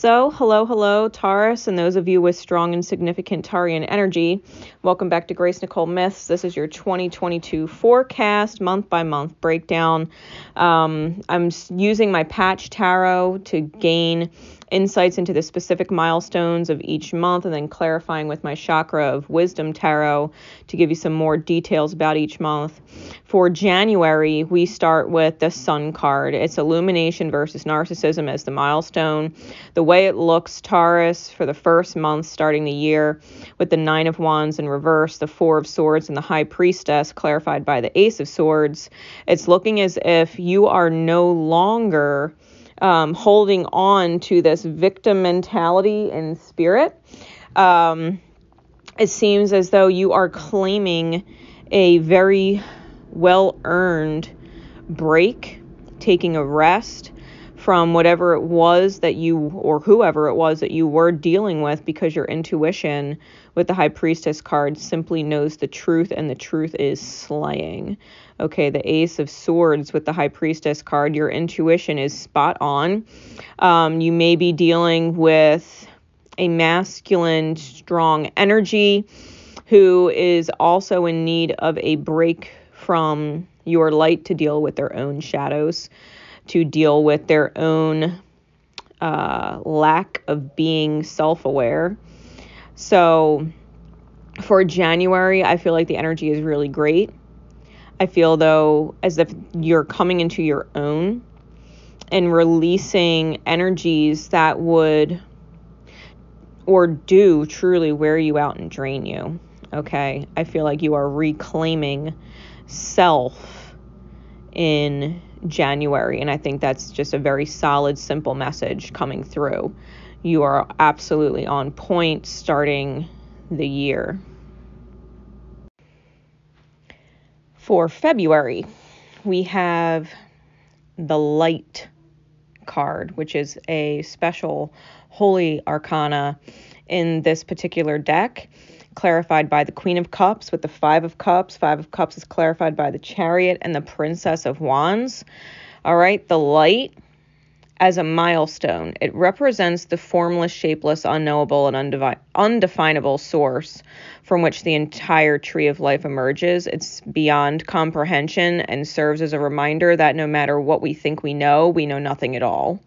Hello, Taurus, and those of you with strong and significant Taurian energy. Welcome back to Nicole Myths. This is your 2022 forecast, month-by-month breakdown. I'm using my patch tarot to gain insights into the specific milestones of each month, and then clarifying with my chakra of wisdom tarot to give you some more details about each month. For January, we start with the Sun card. It's illumination versus narcissism as the milestone. The way it looks, Taurus, for the first month starting the year with the Nine of Wands in reverse, the Four of Swords, and the High Priestess clarified by the Ace of Swords, it's looking as if you are no longer holding on to this victim mentality in spirit. It seems as though you are claiming a very well-earned break, taking a rest from whatever it was that you, or whoever it was that you were dealing with, because your intuition with the High Priestess card simply knows the truth, and the truth is slaying. Okay, the Ace of Swords with the High Priestess card, your intuition is spot on. You may be dealing with a masculine, strong energy who is also in need of a break from your light to deal with their own shadows, to deal with their own lack of being self-aware. So for January, I feel like the energy is really great. I feel, though, as if you're coming into your own and releasing energies that would or do truly wear you out and drain you. Okay, I feel like you are reclaiming self in January, and I think that's just a very solid, simple message coming through. You are absolutely on point starting the year. For February, we have the Light card, which is a special holy arcana in this particular deck, clarified by the Queen of Cups with the Five of Cups. Five of Cups is clarified by the Chariot and the Princess of Wands. All right, the light as a milestone. It represents the formless, shapeless, unknowable, and undefinable source from which the entire tree of life emerges. It's beyond comprehension and serves as a reminder that no matter what we think we know nothing at all.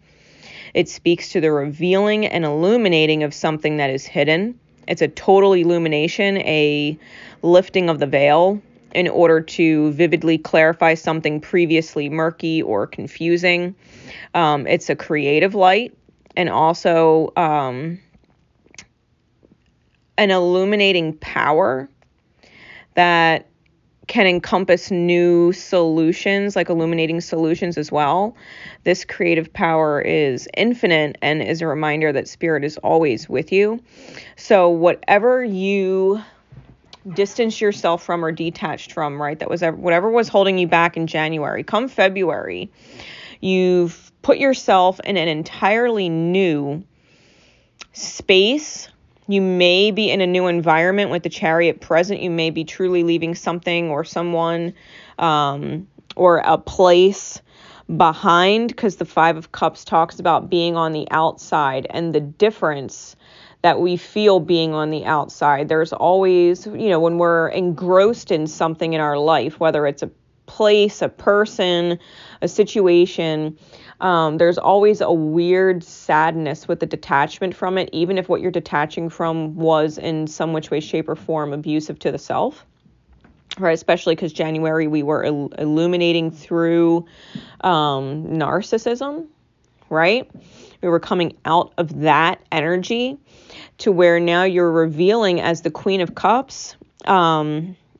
It speaks to the revealing and illuminating of something that is hidden. It's a total illumination, a lifting of the veil in order to vividly clarify something previously murky or confusing. It's a creative light, and also an illuminating power that can encompass new solutions, like illuminating solutions as well. This creative power is infinite and is a reminder that spirit is always with you. So whatever you distance yourself from or detached from, right, that was whatever was holding you back in January, come February, you've put yourself in an entirely new space. You may be in a new environment with the Chariot present. You may be truly leaving something or someone or a place behind, because the Five of Cups talks about being on the outside and the difference that we feel being on the outside. There's always, when we're engrossed in something in our life, whether it's a place, a person, a situation, there's always a weird sadness with the detachment from it, even if what you're detaching from was in some which way, shape, or form abusive to the self. Right, especially because January we were illuminating through narcissism, right? We were coming out of that energy to where now you're revealing as the Queen of Cups.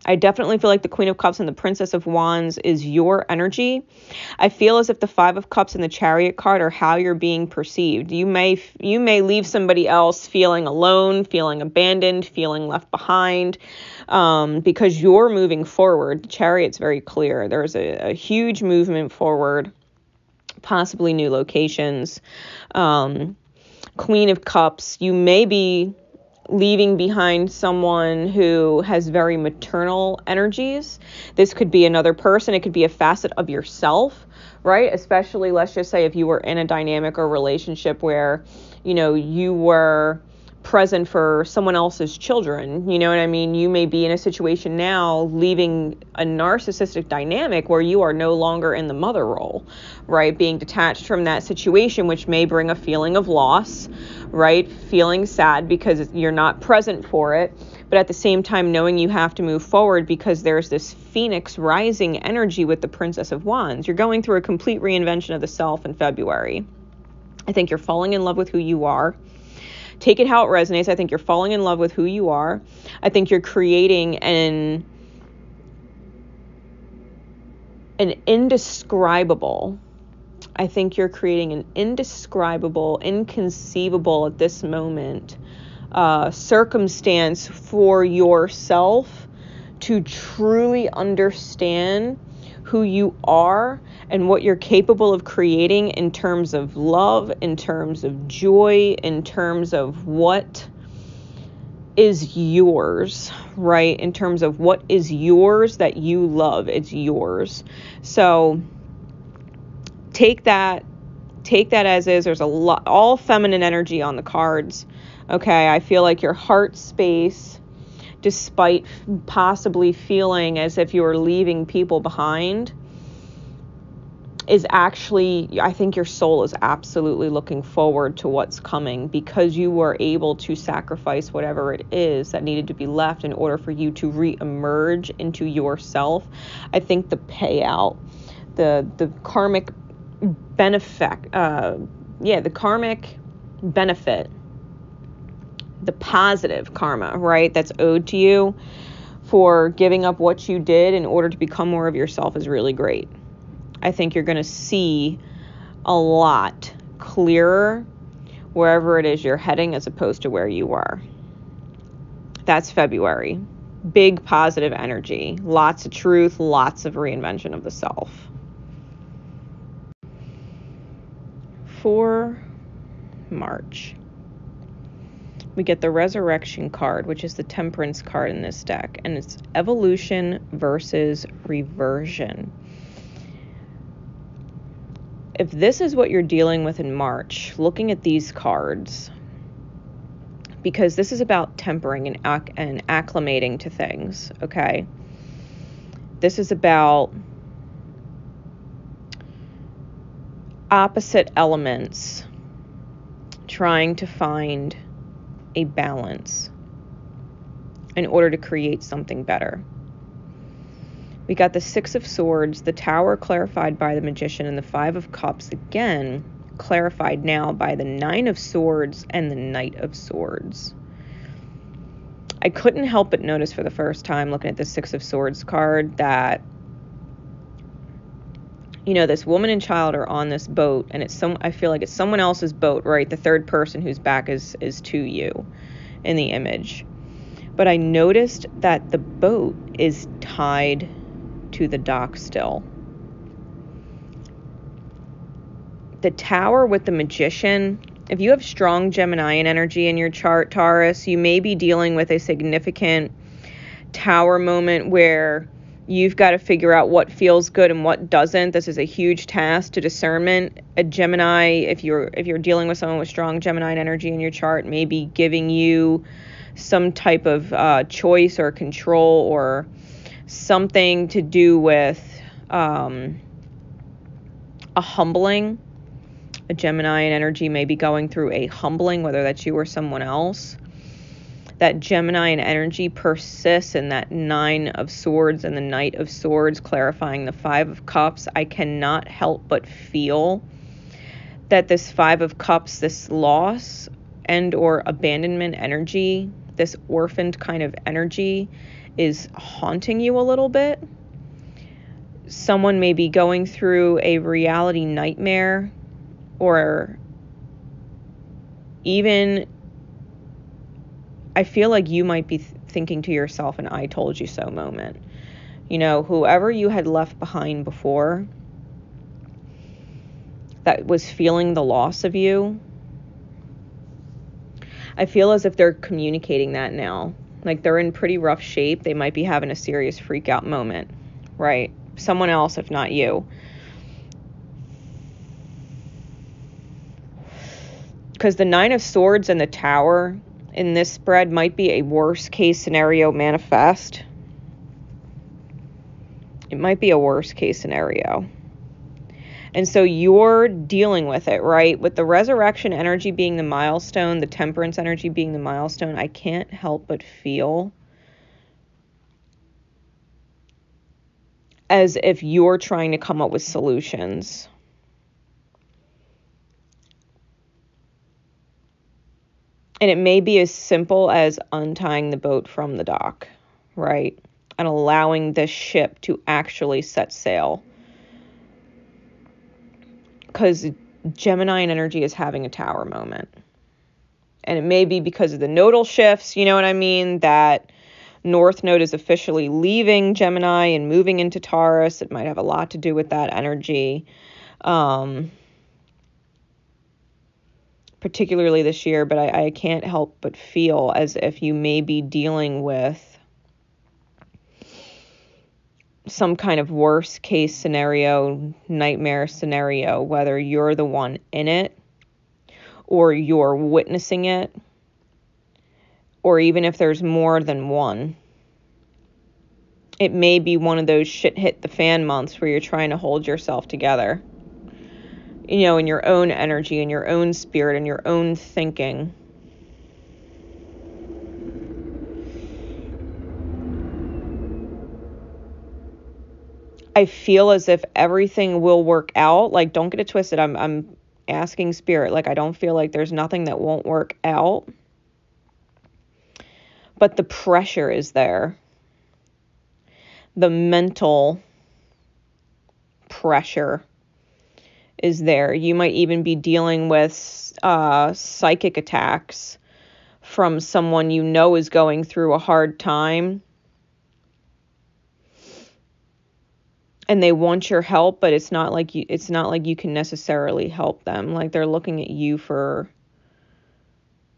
I definitely feel like the Queen of Cups and the Princess of Wands is your energy. I feel as if the Five of Cups and the Chariot card are how you're being perceived. You may leave somebody else feeling alone, feeling abandoned, feeling left behind, because you're moving forward. The Chariot's very clear. There's a huge movement forward, possibly new locations. Queen of Cups, you may be leaving behind someone who has very maternal energies. This could be another person. It could be a facet of yourself, right? Especially, let's just say if you were in a dynamic or relationship where, you were present for someone else's children. You know what I mean? You may be in a situation now leaving a narcissistic dynamic where you are no longer in the mother role, right? Being detached from that situation, which may bring a feeling of loss, right? Feeling sad because you're not present for it, but at the same time knowing you have to move forward because there's this Phoenix rising energy with the Princess of Wands. You're going through a complete reinvention of the self in February. I think you're falling in love with who you are. Take it how it resonates. I think you're falling in love with who you are. I think you're creating an indescribable, inconceivable at this moment circumstance for yourself to truly understand who you are and what you're capable of creating in terms of love, in terms of joy, in terms of what is yours, right? In terms of what is yours that you love, it's yours. So take that as is. There's a lot, all feminine energy on the cards. Okay, I feel like your heart space, despite possibly feeling as if you were leaving people behind, is actually, I think your soul is absolutely looking forward to what's coming because you were able to sacrifice whatever it is that needed to be left in order for you to re-emerge into yourself. I think the payout, the karmic benefit, the karmic benefit, the positive karma, right, that's owed to you for giving up what you did in order to become more of yourself is really great. I think you're going to see a lot clearer wherever it is you're heading as opposed to where you are. That's February. Big positive energy. Lots of truth, lots of reinvention of the self. For March, we get the Resurrection card, which is the Temperance card in this deck, and it's evolution versus reversion. If this is what you're dealing with in March, looking at these cards, because this is about tempering and acclimating to things, okay? This is about opposite elements trying to find a balance in order to create something better. We got the Six of Swords, the Tower clarified by the Magician, and the Five of Cups again clarified now by the Nine of Swords and the Knight of Swords. I couldn't help but notice for the first time looking at the Six of Swords card that, this woman and child are on this boat, and I feel like it's someone else's boat, right? The third person whose back is to you in the image. But I noticed that the boat is tied to the dock still. The Tower with the Magician, if you have strong Geminian energy in your chart, Taurus, you may be dealing with a significant Tower moment where you've got to figure out what feels good and what doesn't. This is a huge task to discernment. A Gemini, if you're dealing with someone with strong Geminian energy in your chart, may be giving you some type of choice or control or something to do with a humbling. A Geminian energy may be going through a humbling, whether that's you or someone else. That Geminian energy persists in that Nine of Swords and the Knight of Swords, clarifying the Five of Cups. I cannot help but feel that this Five of Cups, this loss and or abandonment energy, this orphaned kind of energy, is haunting you a little bit. Someone may be going through a reality nightmare, or even I feel like you might be thinking to yourself an I told you so moment. Whoever you had left behind before that was feeling the loss of you, I feel as if they're communicating that now. Like they're in pretty rough shape. They might be having a serious freak out moment, right? Someone else, if not you. Because the Nine of Swords and the Tower in this spread might be a worst case scenario manifest. It might be a worst case scenario. And so you're dealing with it, right? With the resurrection energy being the milestone, the temperance energy being the milestone, I can't help but feel as if you're trying to come up with solutions. And it may be as simple as untying the boat from the dock, right? And allowing this ship to actually set sail. Because Gemini energy is having a Tower moment. And it may be because of the nodal shifts, you know what I mean? That North Node is officially leaving Gemini and moving into Taurus. It might have a lot to do with that energy. Particularly this year, but I can't help but feel as if you may be dealing with some kind of worst case scenario, nightmare scenario, whether you're the one in it or you're witnessing it, or even if there's more than one. It may be one of those shit hit the fan months where you're trying to hold yourself together, you know, in your own energy, in your own spirit, in your own thinking. I feel as if everything will work out. Like, don't get it twisted. I'm asking spirit. Like, I don't feel like there's nothing that won't work out. But the pressure is there. The mental pressure is there. You might even be dealing with psychic attacks from someone you know is going through a hard time. And they want your help, but it's not like you can necessarily help them. Like they're looking at you for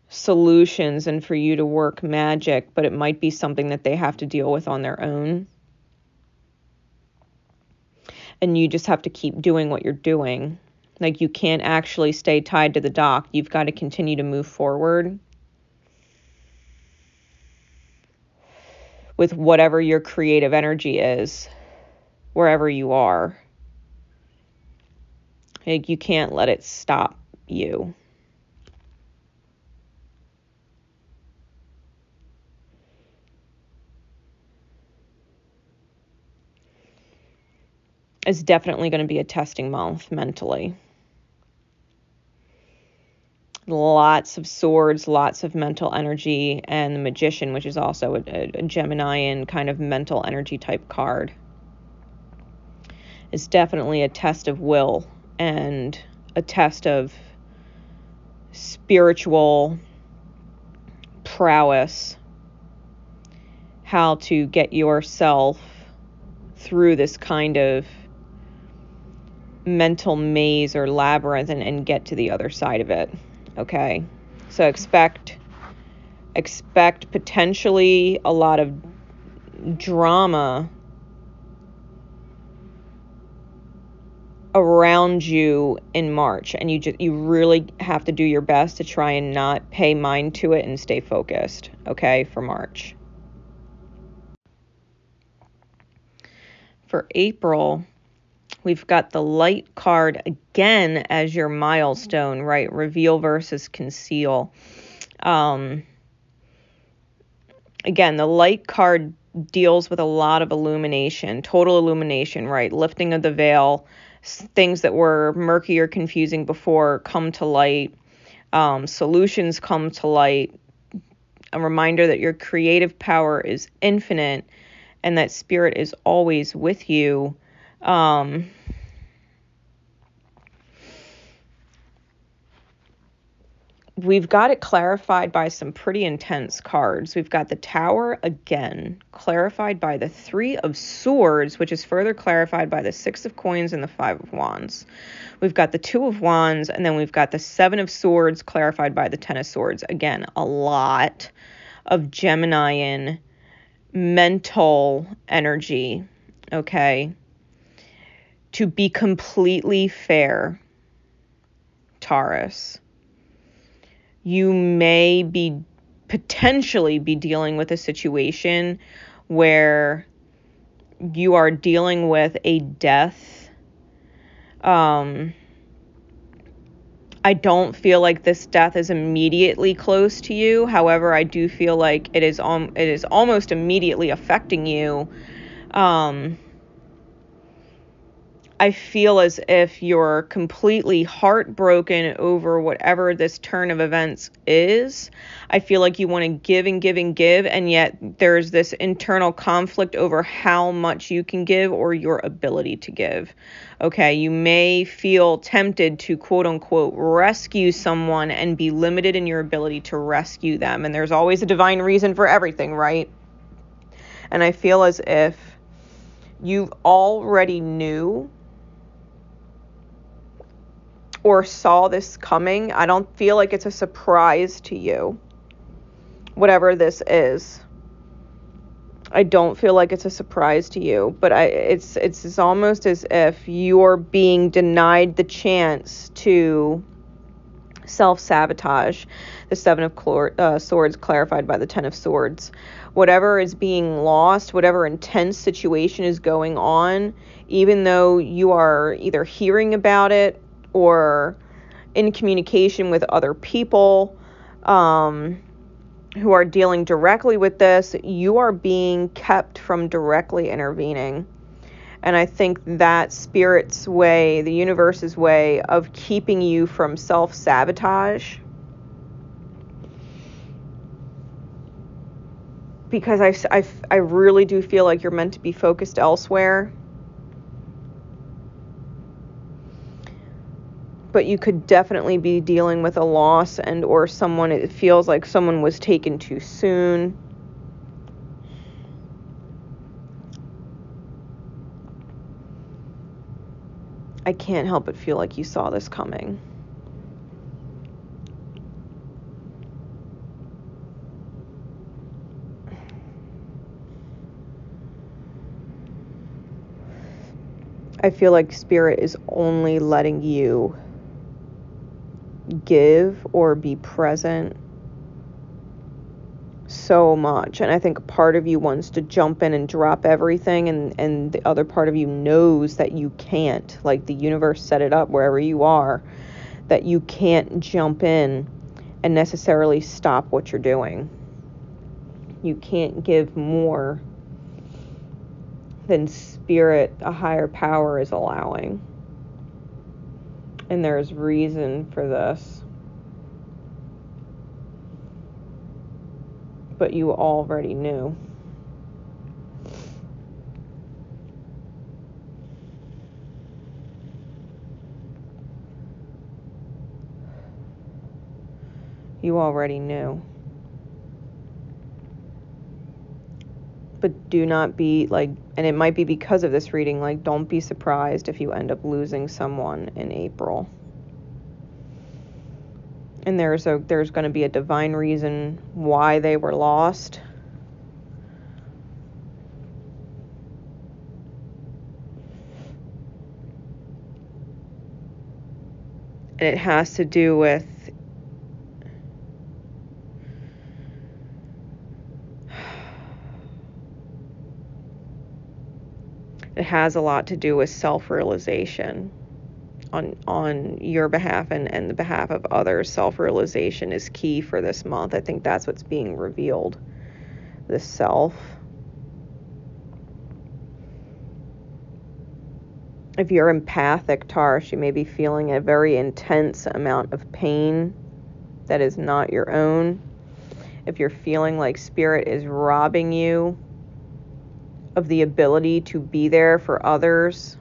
solutions and for you to work magic, but it might be something that they have to deal with on their own. And you just have to keep doing what you're doing. Like you can't actually stay tied to the dock. You've got to continue to move forward with whatever your creative energy is. Wherever you are. Like, you can't let it stop you. It's definitely going to be a testing month mentally. Lots of swords, lots of mental energy, and the Magician, which is also a Geminian kind of mental energy type card. It's definitely a test of will and a test of spiritual prowess. How to get yourself through this kind of mental maze or labyrinth and get to the other side of it. Okay? So expect potentially a lot of drama around you in March, and you really have to do your best to try and not pay mind to it and stay focused, okay, for March. For April, we've got the Light card again as your milestone, right? Reveal versus conceal. Again, the Light card deals with a lot of illumination, total illumination, right? Lifting of the veil. Things that were murky or confusing before come to light. Solutions come to light. A reminder that your creative power is infinite and that spirit is always with you. we've got it clarified by some pretty intense cards. We've got the Tower again, clarified by the Three of Swords, which is further clarified by the Six of Coins and the Five of Wands. We've got the Two of Wands, and then we've got the Seven of Swords, clarified by the Ten of Swords. Again, a lot of Geminian mental energy, okay? To be completely fair, Taurus, you may potentially be dealing with a situation where you are dealing with a death. I don't feel like this death is immediately close to you. However, I do feel like it is almost immediately affecting you. I feel as if you're completely heartbroken over whatever this turn of events is. I feel like you want to give and give and give, and yet there's this internal conflict over how much you can give or your ability to give. Okay, you may feel tempted to quote unquote rescue someone and be limited in your ability to rescue them. And there's always a divine reason for everything, right? And I feel as if you already knew or saw this coming. I don't feel like it's a surprise to you, whatever this is. I don't feel like it's a surprise to you, but it's almost as if you're being denied the chance to self-sabotage. The Seven of Swords clarified by the Ten of Swords. Whatever is being lost, whatever intense situation is going on, even though you are either hearing about it or in communication with other people who are dealing directly with this, you are being kept from directly intervening. And I think that Spirit's way, the universe's way of keeping you from self-sabotage, because I really do feel like you're meant to be focused elsewhere. But you could definitely be dealing with a loss and or someone, it feels like someone was taken too soon. I can't help but feel like you saw this coming. I feel like Spirit is only letting you give or be present so much, and I think a part of you wants to jump in and drop everything, and the other part of you knows that you can't. Like the universe set it up wherever you are, that you can't jump in and necessarily stop what you're doing. You can't give more than Spirit, a higher power, is allowing. And there's reason for this. But you already knew. You already knew. But do not be like, and it might be because of this reading, like, don't be surprised if you end up losing someone in April. And there's going to be a divine reason why they were lost. And it has to do with it has a lot to do with self-realization on your behalf and the behalf of others. Self-realization is key for this month. I think that's what's being revealed. The self. If you're empathic, Taurus, you may be feeling a very intense amount of pain that is not your own. If you're feeling like Spirit is robbing you of the ability to be there for others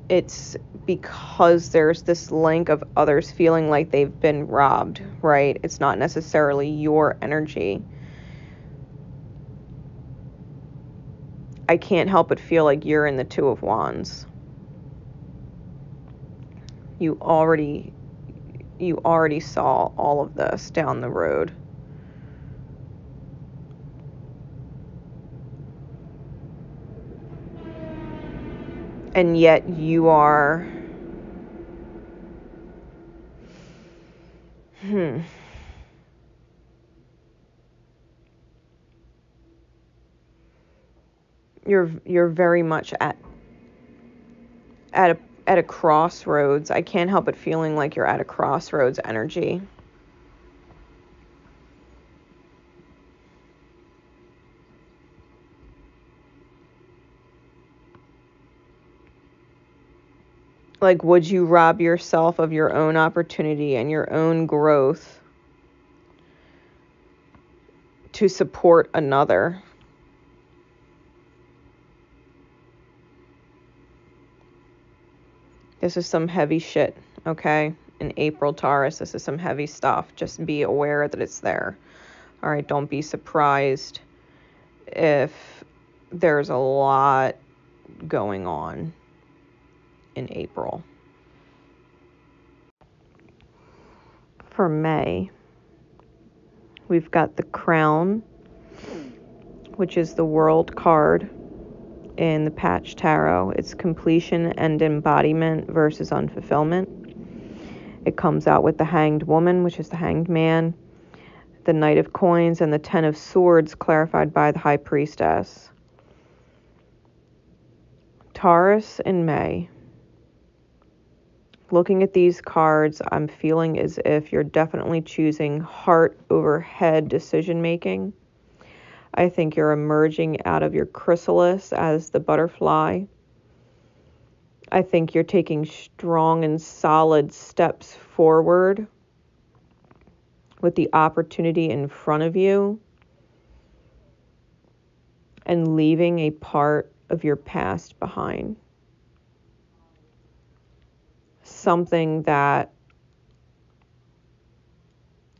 it's because there's this link of others feeling like they've been robbed, right? It's not necessarily your energy. I can't help but feel like you're in the Two of Wands. You already saw all of this down the road. And yet you are you're very much at a crossroads. I can't help but feeling like you're at a crossroads energy. Like, would you rob yourself of your own opportunity and your own growth to support another? This is some heavy shit, okay? In April, Taurus, this is some heavy stuff. Just be aware that it's there. All right, don't be surprised if there's a lot going on in April. For May, we've got the Crown, which is the World card in the Patch Tarot. It's completion and embodiment versus unfulfillment. It comes out with the Hanged Woman, which is the Hanged Man, the Knight of Coins, and the Ten of Swords, clarified by the High Priestess. Taurus in May. Looking at these cards, I'm feeling as if you're definitely choosing heart over head decision making. I think you're emerging out of your chrysalis as the butterfly. I think you're taking strong and solid steps forward with the opportunity in front of you and leaving a part of your past behind. Something that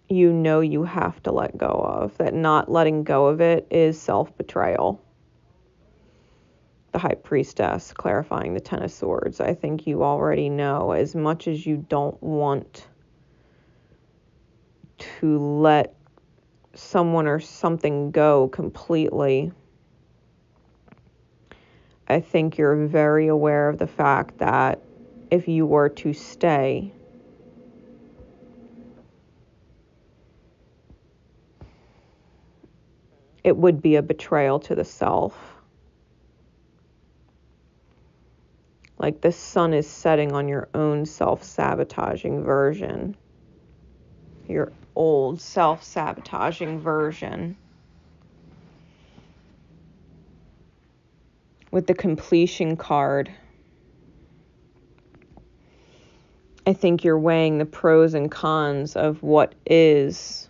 you know you have to let go of, that not letting go of it is self-betrayal. The High Priestess, clarifying the Ten of Swords. I think you already know, as much as you don't want to let someone or something go completely, I think you're very aware of the fact that if you were to stay, it would be a betrayal to the self. Like the sun is setting on your own self-sabotaging version. Your old self-sabotaging version. With the completion card, I think you're weighing the pros and cons of what is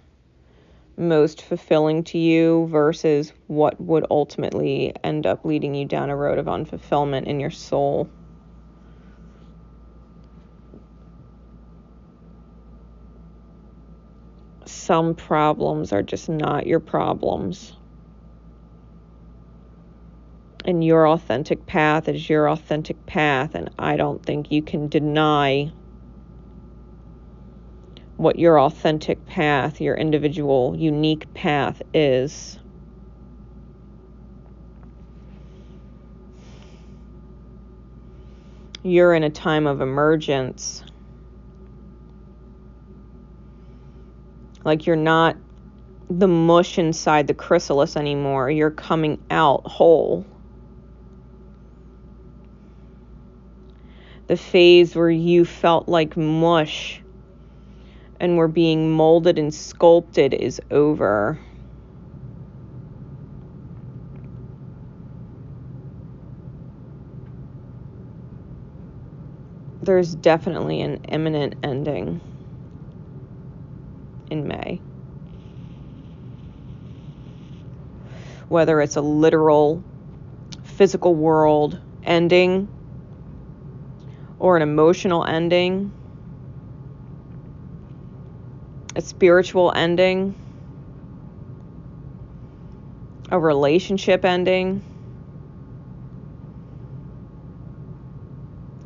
most fulfilling to you versus what would ultimately end up leading you down a road of unfulfillment in your soul. Some problems are just not your problems. And your authentic path is your authentic path, and I don't think you can deny what your authentic path, your individual, unique path is. You're in a time of emergence. Like you're not the mush inside the chrysalis anymore. You're coming out whole. The phase where you felt like mush and were being molded and sculpted is over. There's definitely an imminent ending in May. Whether it's a literal physical world ending or an emotional ending, a spiritual ending, a relationship ending.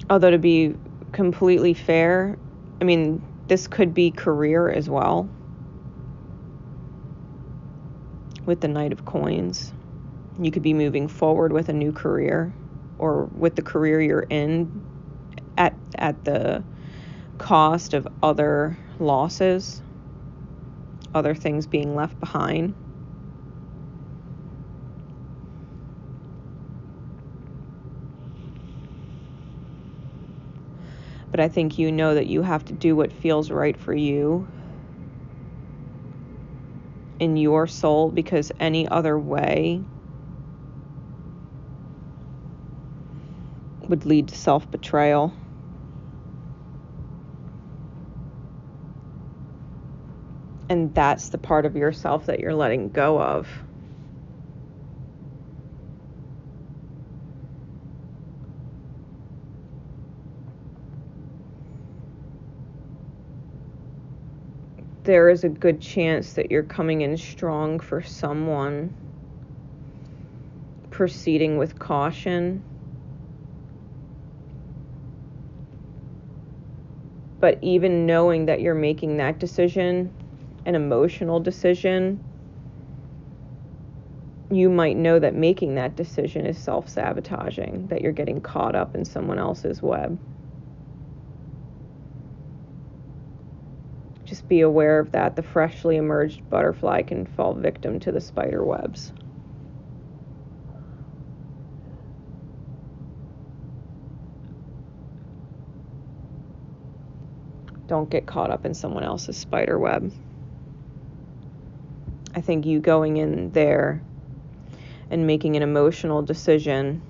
Although, to be completely fair, I mean, this could be career as well, with the Knight of Coins. You could be moving forward with a new career, or with the career you're in at the cost of other losses, other things being left behind. But I think you know that you have to do what feels right for you in your soul, because any other way would lead to self-betrayal. And that's the part of yourself that you're letting go of. There is a good chance that you're coming in strong for someone, proceeding with caution. But even knowing that you're making that decision, an emotional decision, you might know that making that decision is self-sabotaging, that you're getting caught up in someone else's web. Just be aware of that. The freshly emerged butterfly can fall victim to the spider webs. Don't get caught up in someone else's spider web. I think you going in there and making an emotional decision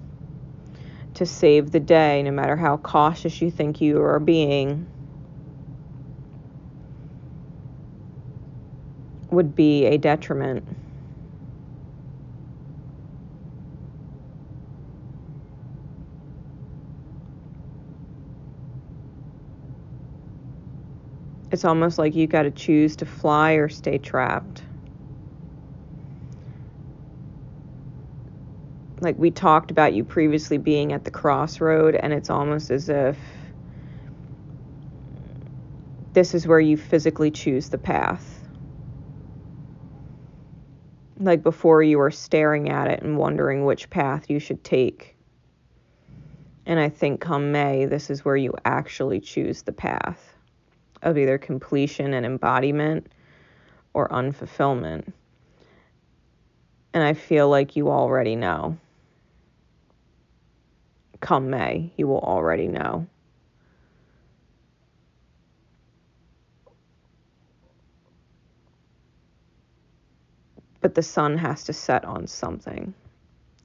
to save the day, no matter how cautious you think you are being, would be a detriment. It's almost like you got to choose to fly or stay trapped. Like we talked about you previously being at the crossroad, and it's almost as if this is where you physically choose the path. Like before, you were staring at it and wondering which path you should take. And I think come May, this is where you actually choose the path of either completion and embodiment or unfulfillment. And I feel like you already know. Come May, you will already know. But the sun has to set on something,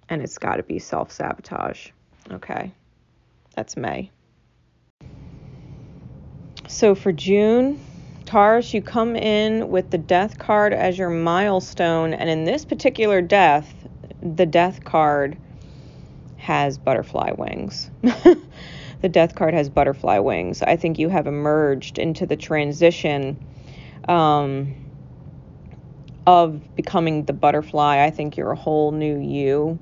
and it's got to be self-sabotage. Okay, that's May. So for June, Taurus, you come in with the Death card as your milestone, and in this particular death, the Death card has butterfly wings. The Death card has butterfly wings. I think you have emerged into the transition of becoming the butterfly. I think you're a whole new you.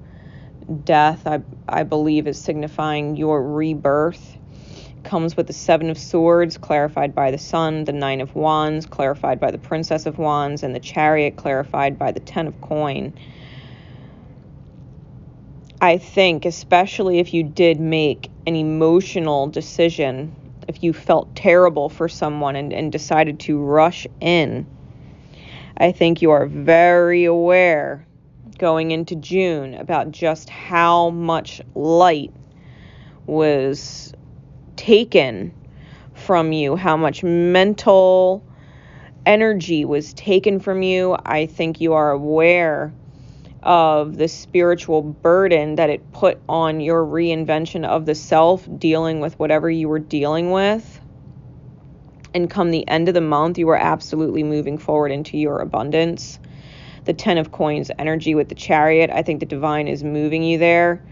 Death, I believe, is signifying your rebirth. Comes with the Seven of Swords, clarified by the Sun, the Nine of Wands, clarified by the Princess of Wands, and the Chariot, clarified by the Ten of Coin. I think, especially if you did make an emotional decision, if you felt terrible for someone and decided to rush in, I think you are very aware going into June about just how much light was taken from you, how much mental energy was taken from you. I think you are aware of the spiritual burden that it put on your reinvention of the self, dealing with whatever you were dealing with. And come the end of the month, you are absolutely moving forward into your abundance. The Ten of Coins energy with the Chariot, I think the divine is moving you there.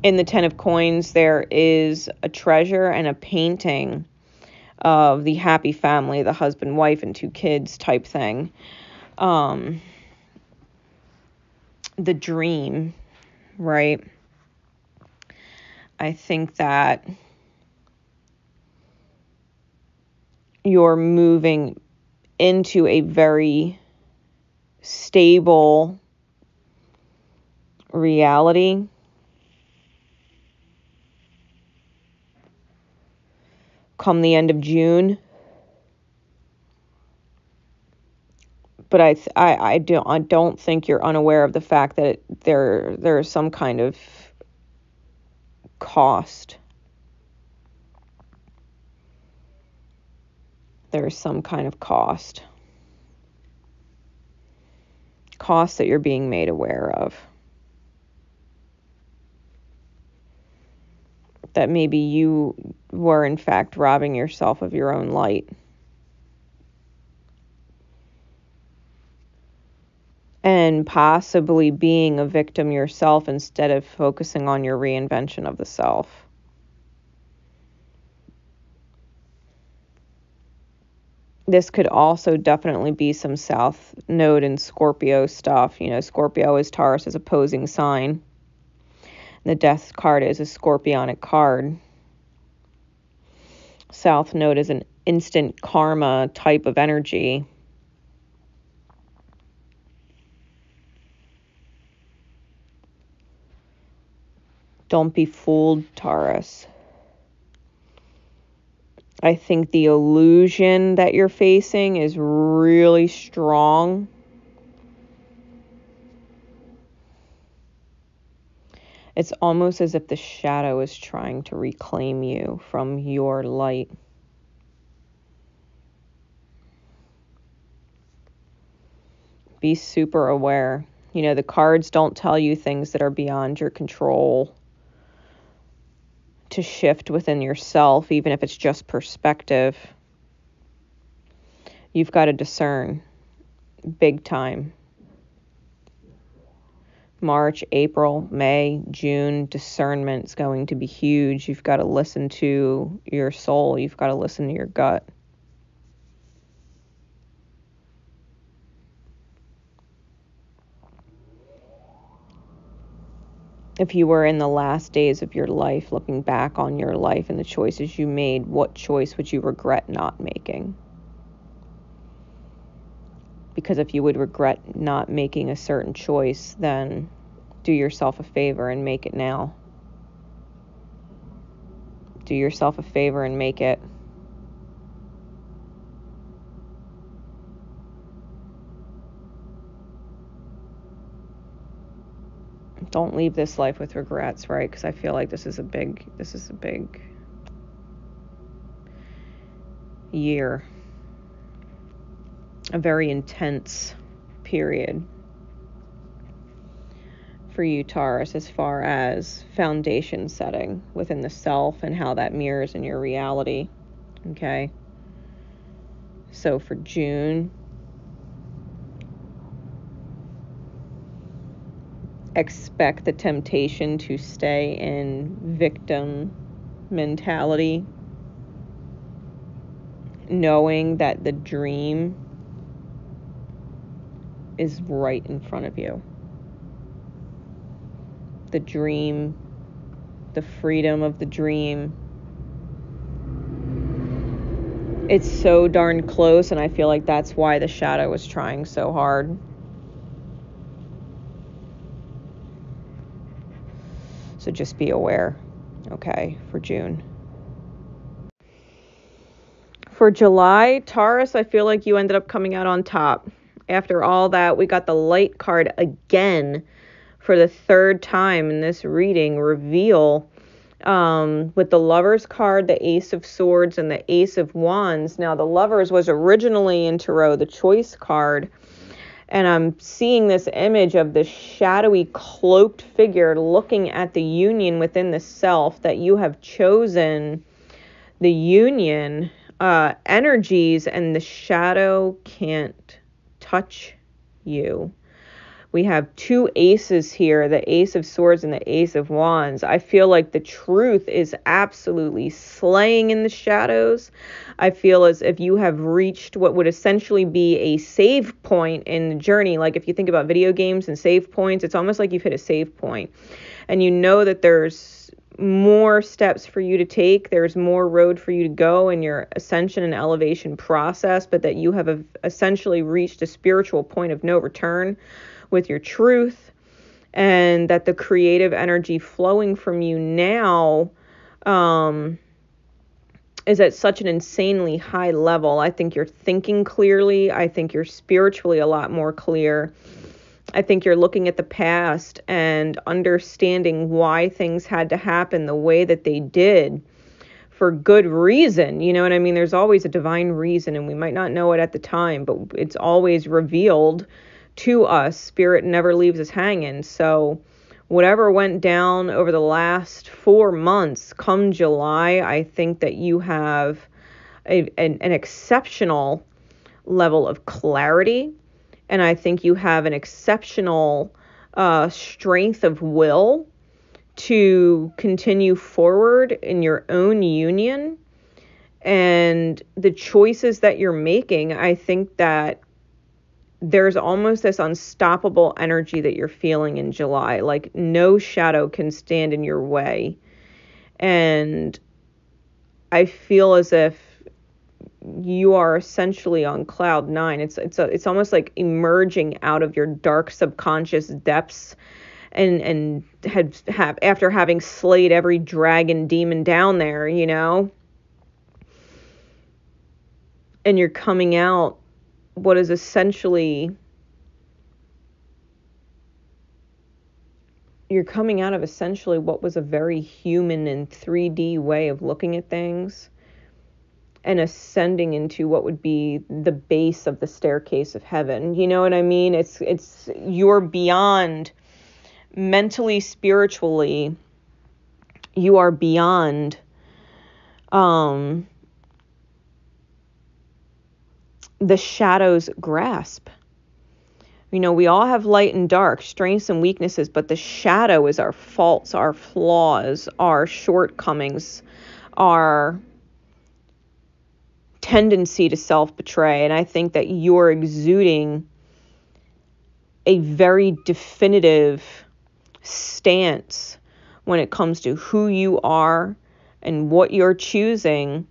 In the Ten of Coins, there is a treasure and a painting of the happy family, the husband, wife, and 2 kids type thing. The dream, right? I think that you're moving into a very stable reality. Come the end of June. But I don't think you're unaware of the fact that there is some kind of cost. There is some kind of cost. Cost that you're being made aware of. That maybe you were in fact robbing yourself of your own light. And possibly being a victim yourself instead of focusing on your reinvention of the self. This could also definitely be some South Node and Scorpio stuff. You know, Scorpio is Taurus' opposing sign. The Death card is a Scorpionic card. South Node is an instant karma type of energy. Don't be fooled, Taurus. I think the illusion that you're facing is really strong. It's almost as if the shadow is trying to reclaim you from your light. Be super aware. You know, the cards don't tell you things that are beyond your control to shift within yourself, even if it's just perspective. You've got to discern big time. March, April, May, June, discernment's going to be huge. You've got to listen to your soul. You've got to listen to your gut. If you were in the last days of your life, looking back on your life and the choices you made, what choice would you regret not making? Because if you would regret not making a certain choice, then do yourself a favor and make it now. Do yourself a favor and make it. Don't leave this life with regrets, right? Because I feel like this is a big year. A very intense period for you, Taurus, as far as foundation setting within the self and how that mirrors in your reality. Okay? So for June, expect the temptation to stay in victim mentality, knowing that the dream is right in front of you. The dream, the freedom of the dream. It's so darn close, and I feel like that's why the shadow is trying so hard. So just be aware, okay, for June. For July, Taurus, I feel like you ended up coming out on top. After all that, we got the light card again for the 3rd time in this reading, reveal, with the Lovers card, the Ace of Swords, and the Ace of Wands. Now, the Lovers was originally in Tarot, the Choice card. And I'm seeing this image of this shadowy, cloaked figure looking at the union within the self, that you have chosen the union energies, and the shadow can't touch you. We have two aces here, the Ace of Swords and the Ace of Wands. I feel like the truth is absolutely slaying in the shadows. I feel as if you have reached what would essentially be a save point in the journey. Like if you think about video games and save points, it's almost like you've hit a save point. And you know that there's more steps for you to take. There's more road for you to go in your ascension and elevation process, but that you have essentially reached a spiritual point of no return with your truth, and that the creative energy flowing from you now is at such an insanely high level. I think you're thinking clearly. I think you're spiritually a lot more clear. I think you're looking at the past and understanding why things had to happen the way that they did for good reason. You know what I mean? There's always a divine reason, and we might not know it at the time, but it's always revealed to us. Spirit never leaves us hanging. So whatever went down over the last 4 months, come July, I think that you have an exceptional level of clarity. And I think you have an exceptional strength of will to continue forward in your own union. And the choices that you're making, I think that there's almost this unstoppable energy that you're feeling in July. Like no shadow can stand in your way. And I feel as if you are essentially on cloud nine. It's almost like emerging out of your dark subconscious depths and after having slayed every dragon demon down there, you know? And you're coming out what is essentially, you're coming out of essentially what was a very human and 3D way of looking at things, and ascending into what would be the base of the staircase of heaven. You know what I mean? It's you're beyond mentally, spiritually, you are beyond the shadow's grasp. You know, we all have light and dark, strengths and weaknesses, but the shadow is our faults, our flaws, our shortcomings, our tendency to self-betray. And I think that you're exuding a very definitive stance when it comes to who you are and what you're choosing,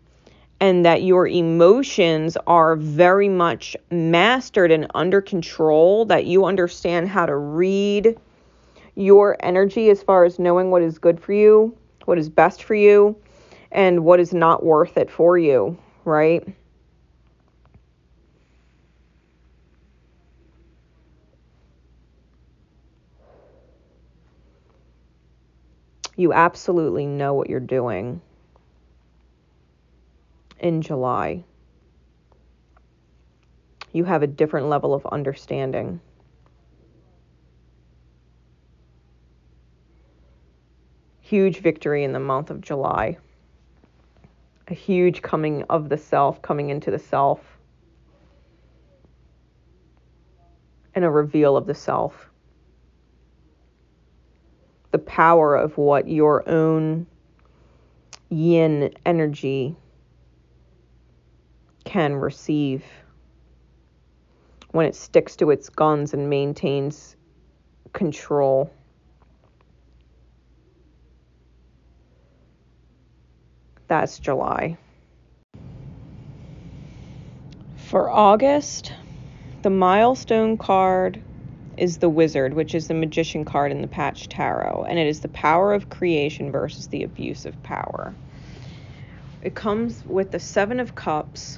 and that your emotions are very much mastered and under control, that you understand how to read your energy as far as knowing what is good for you, what is best for you, and what is not worth it for you, right? You absolutely know what you're doing in July. You have a different level of understanding. Huge victory in the month of July. A huge coming of the self, coming into the self. And a reveal of the self. The power of what your own yin energy can receive when it sticks to its guns and maintains control. That's July. For August, the milestone card is the Wizard, which is the Magician card in the Patch Tarot, and it is the power of creation versus the abuse of power. It comes with the 7 of Cups,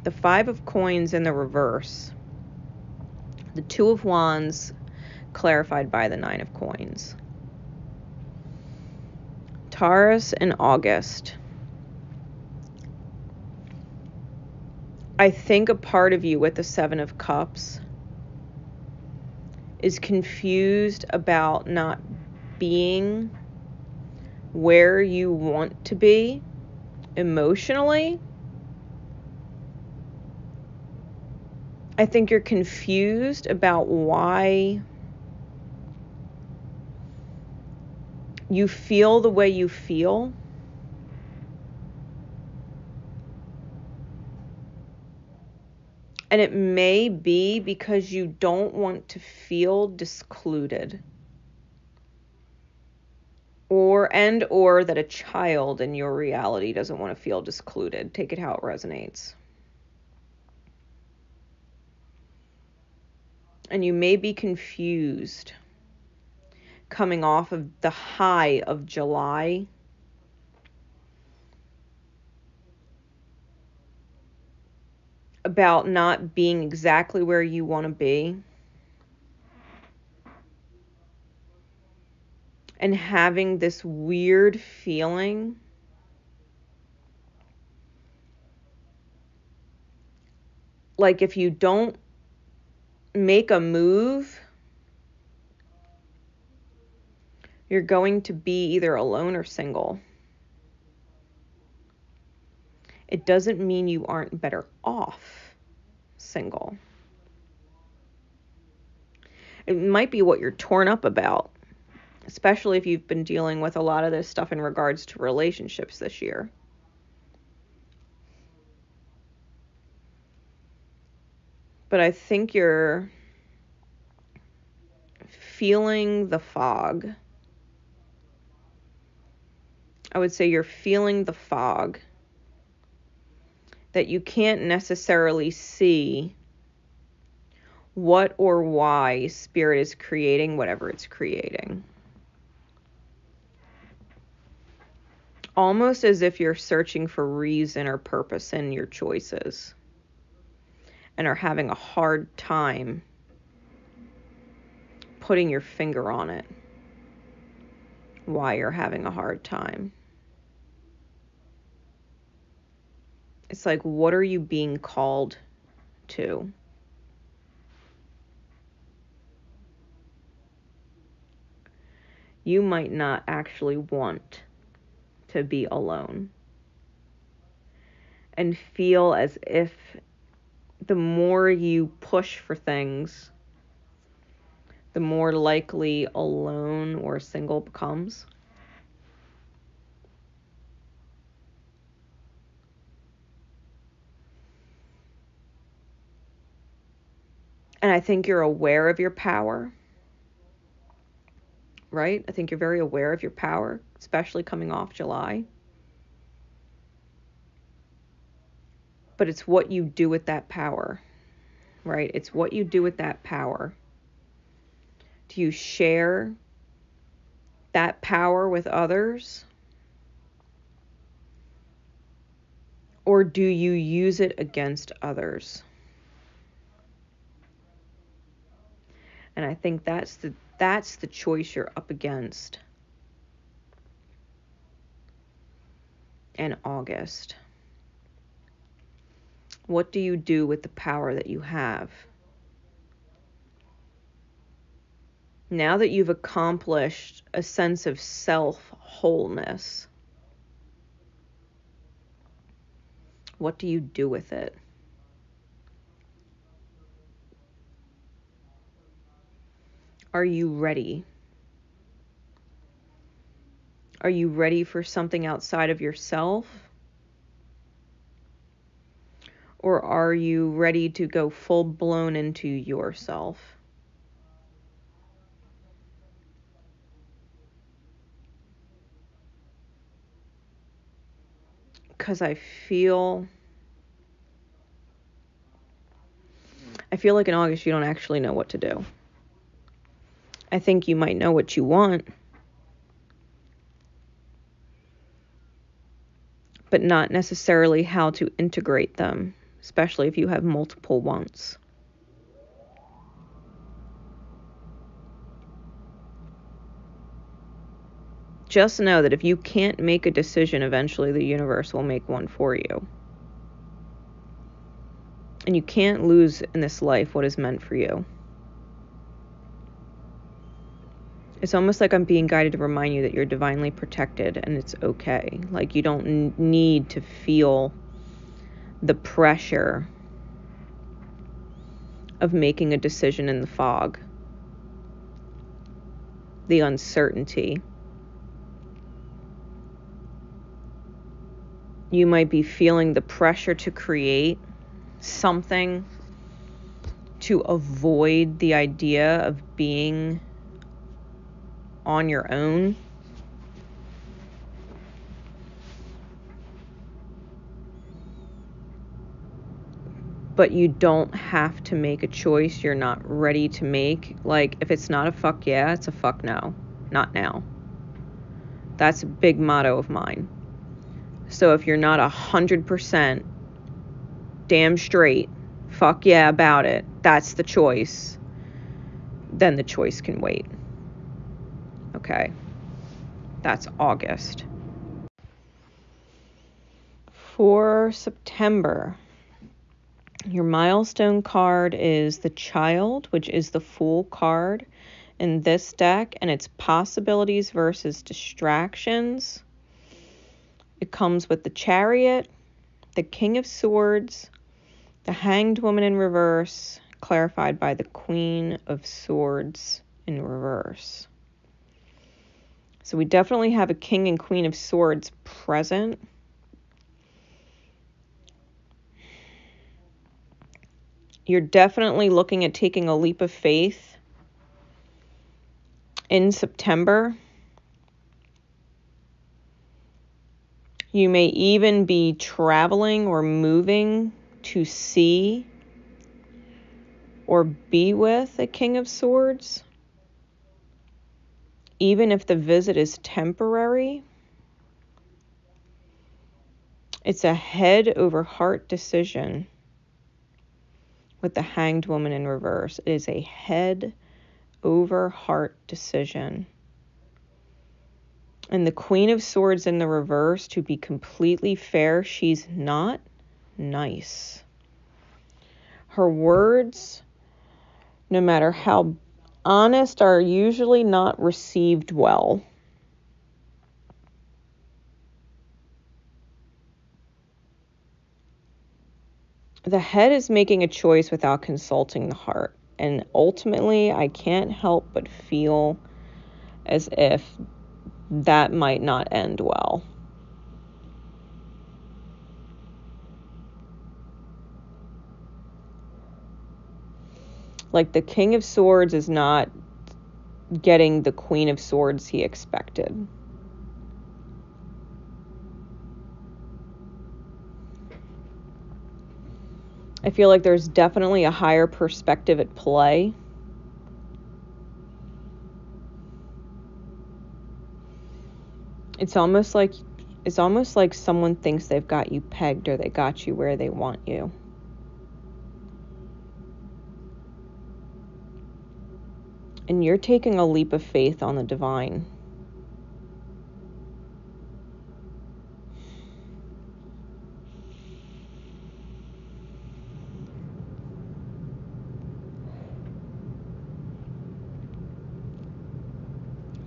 the 5 of Coins in the reverse, the 2 of Wands clarified by the 9 of Coins. Taurus in August. I think a part of you with the 7 of Cups is confused about not being where you want to be emotionally. I think you're confused about why you feel the way you feel, and it may be because you don't want to feel discluded, or that a child in your reality doesn't want to feel discluded. Take it how it resonates. And you may be confused coming off of the high of July about not being exactly where you want to be, and having this weird feeling like if you don't make a move, you're going to be either alone or single. It doesn't mean you aren't better off single. It might be what you're torn up about, especially if you've been dealing with a lot of this stuff in regards to relationships this year. But I think you're feeling the fog. I would say you're feeling the fog that you can't necessarily see what or why Spirit is creating whatever it's creating. Almost as if you're searching for reason or purpose in your choices and are having a hard time putting your finger on it. Why you're having a hard time. It's like, what are you being called to? You might not actually want to be alone and feel as if the more you push for things, the more likely alone or single becomes. And I think you're aware of your power, right? I think you're very aware of your power, especially coming off July. But it's what you do with that power, right? It's what you do with that power. Do you share that power with others? Or do you use it against others? And I think that's the choice you're up against in August. What do you do with the power that you have? Now that you've accomplished a sense of self-wholeness, what do you do with it? Are you ready? Are you ready for something outside of yourself? Or are you ready to go full-blown into yourself? Because I feel like in August you don't actually know what to do. I think you might know what you want, but not necessarily how to integrate them, especially if you have multiple wants. Just know that if you can't make a decision, eventually the universe will make one for you. And you can't lose in this life what is meant for you. It's almost like I'm being guided to remind you that you're divinely protected and it's okay. Like, you don't need to feel the pressure of making a decision in the fog, the uncertainty. You might be feeling the pressure to create something to avoid the idea of being on your own. But you don't have to make a choice you're not ready to make. Like, if it's not a fuck yeah, it's a fuck no. Not now. That's a big motto of mine. So if you're not 100% damn straight, fuck yeah about it, that's the choice, then the choice can wait. Okay? That's August. For September, your milestone card is the Child, which is the Fool card in this deck, and it's possibilities versus distractions. It comes with the Chariot, the King of Swords, the Hanged Woman in reverse, clarified by the Queen of Swords in reverse. So we definitely have a King and Queen of Swords present. You're definitely looking at taking a leap of faith in September. You may even be traveling or moving to see or be with a King of Swords. Even if the visit is temporary, it's a head over heart decision with the Hanged Woman in reverse. It is a head over heart decision. And the Queen of Swords in the reverse, to be completely fair, she's not nice. Her words, no matter how honest, are usually not received well. The head is making a choice without consulting the heart. And ultimately, I can't help but feel as if that might not end well. Like, the King of Swords is not getting the Queen of Swords he expected. I feel like there's definitely a higher perspective at play. It's almost like someone thinks they've got you pegged, or they got you where they want you. And you're taking a leap of faith on the divine.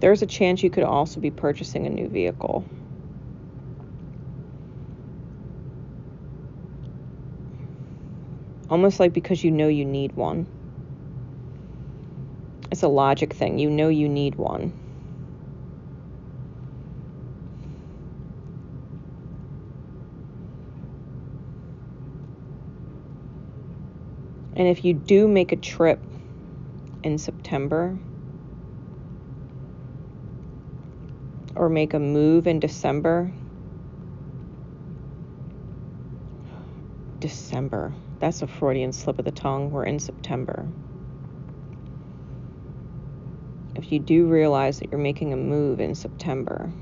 There's a chance you could also be purchasing a new vehicle. Almost like because you know you need one. It's a logic thing. You know you need one. And if you do make a trip in September, or make a move in December, that's a Freudian slip of the tongue. We're in September. If you do realize that you're making a move in September,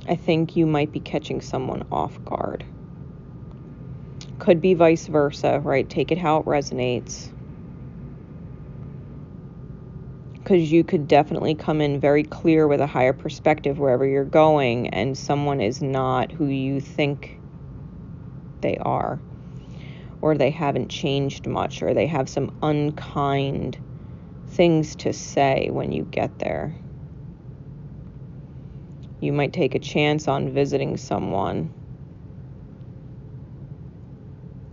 I think you might be catching someone off guard. Could be vice versa, right? Take it how it resonates. Because you could definitely come in very clear with a higher perspective wherever you're going, and someone is not who you think they are, or they haven't changed much, or they have some unkind things to say when you get there. You might take a chance on visiting someone,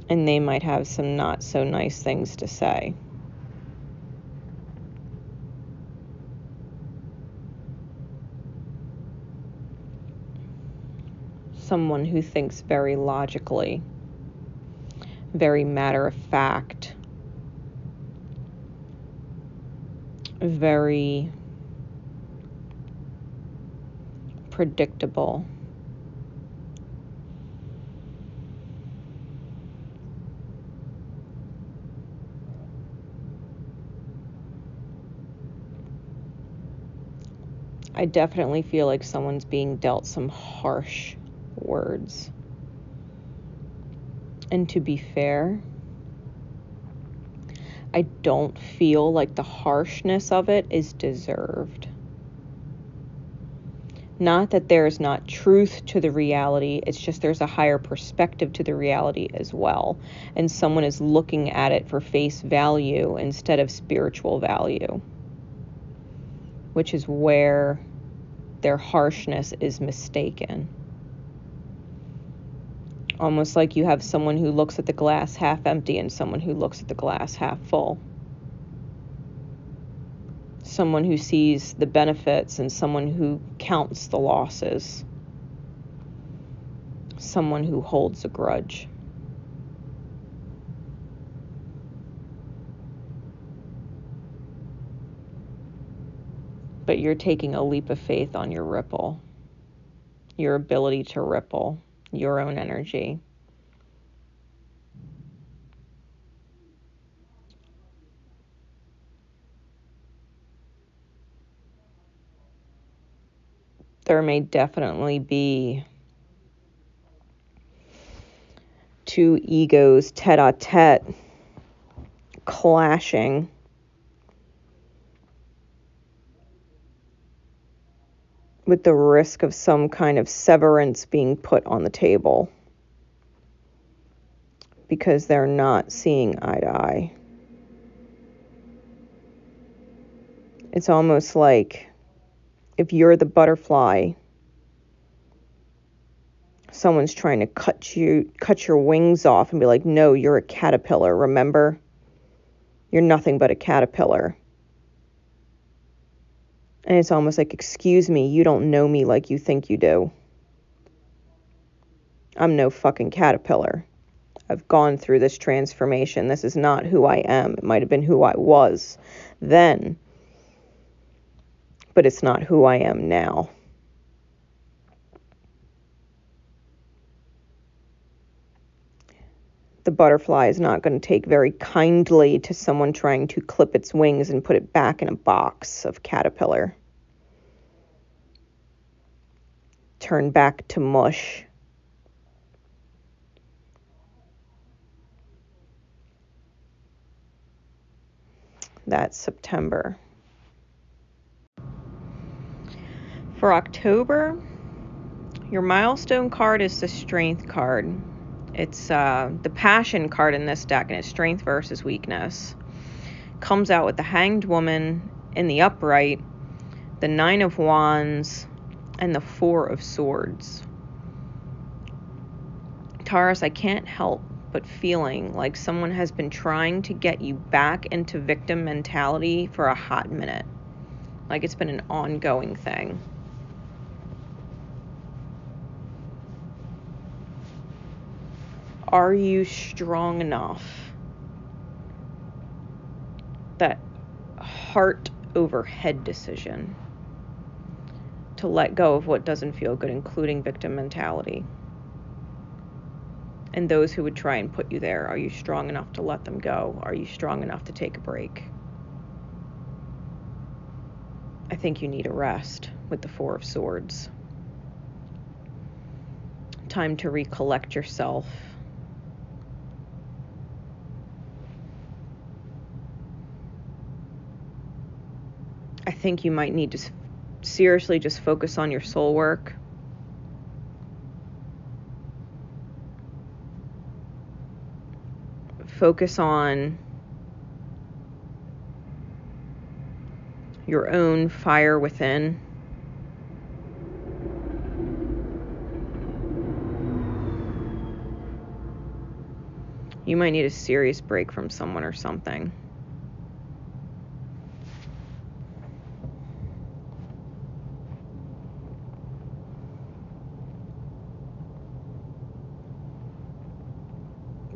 and they might have some not so nice things to say. someone who thinks very logically, very matter of fact, very predictable. I definitely feel like someone's being dealt some harsh words. And to be fair, I don't feel like the harshness of it is deserved. Not that there's not truth to the reality, it's just there's a higher perspective to the reality as well. And someone is looking at it for face value instead of spiritual value, which is where their harshness is mistaken. Almost like you have someone who looks at the glass half empty and someone who looks at the glass half full. Someone who sees the benefits and someone who counts the losses. Someone who holds a grudge. But you're taking a leap of faith on your ripple. Your ability to ripple your own energy. There may definitely be two egos tete-a-tete clashing. With the risk of some kind of severance being put on the table. Because they're not seeing eye to eye. It's almost like if you're the butterfly, someone's trying to cut your wings off and be like, no, you're a caterpillar, remember? You're nothing but a caterpillar. And it's almost like, excuse me, you don't know me like you think you do. I'm no fucking caterpillar. I've gone through this transformation. This is not who I am. It might have been who I was then, but it's not who I am now. The butterfly is not going to take very kindly to someone trying to clip its wings and put it back in a box of caterpillar. Turn back to mush. That's September. For October, your milestone card is the Strength card. It's the Passion card in this deck, and it's Strength versus Weakness. Comes out with the Hanged Woman in the upright, the Nine of Wands, and the Four of Swords. Taurus, I can't help but feeling like someone has been trying to get you back into victim mentality for a hot minute. Like it's been an ongoing thing. Are you strong enough? That heart over head decision to let go of what doesn't feel good, including victim mentality. And those who would try and put you there, are you strong enough to let them go? Are you strong enough to take a break? I think you need a rest with the Four of Swords. Time to recollect yourself. I think you might need to seriously just focus on your soul work. Focus on your own fire within. You might need a serious break from someone or something.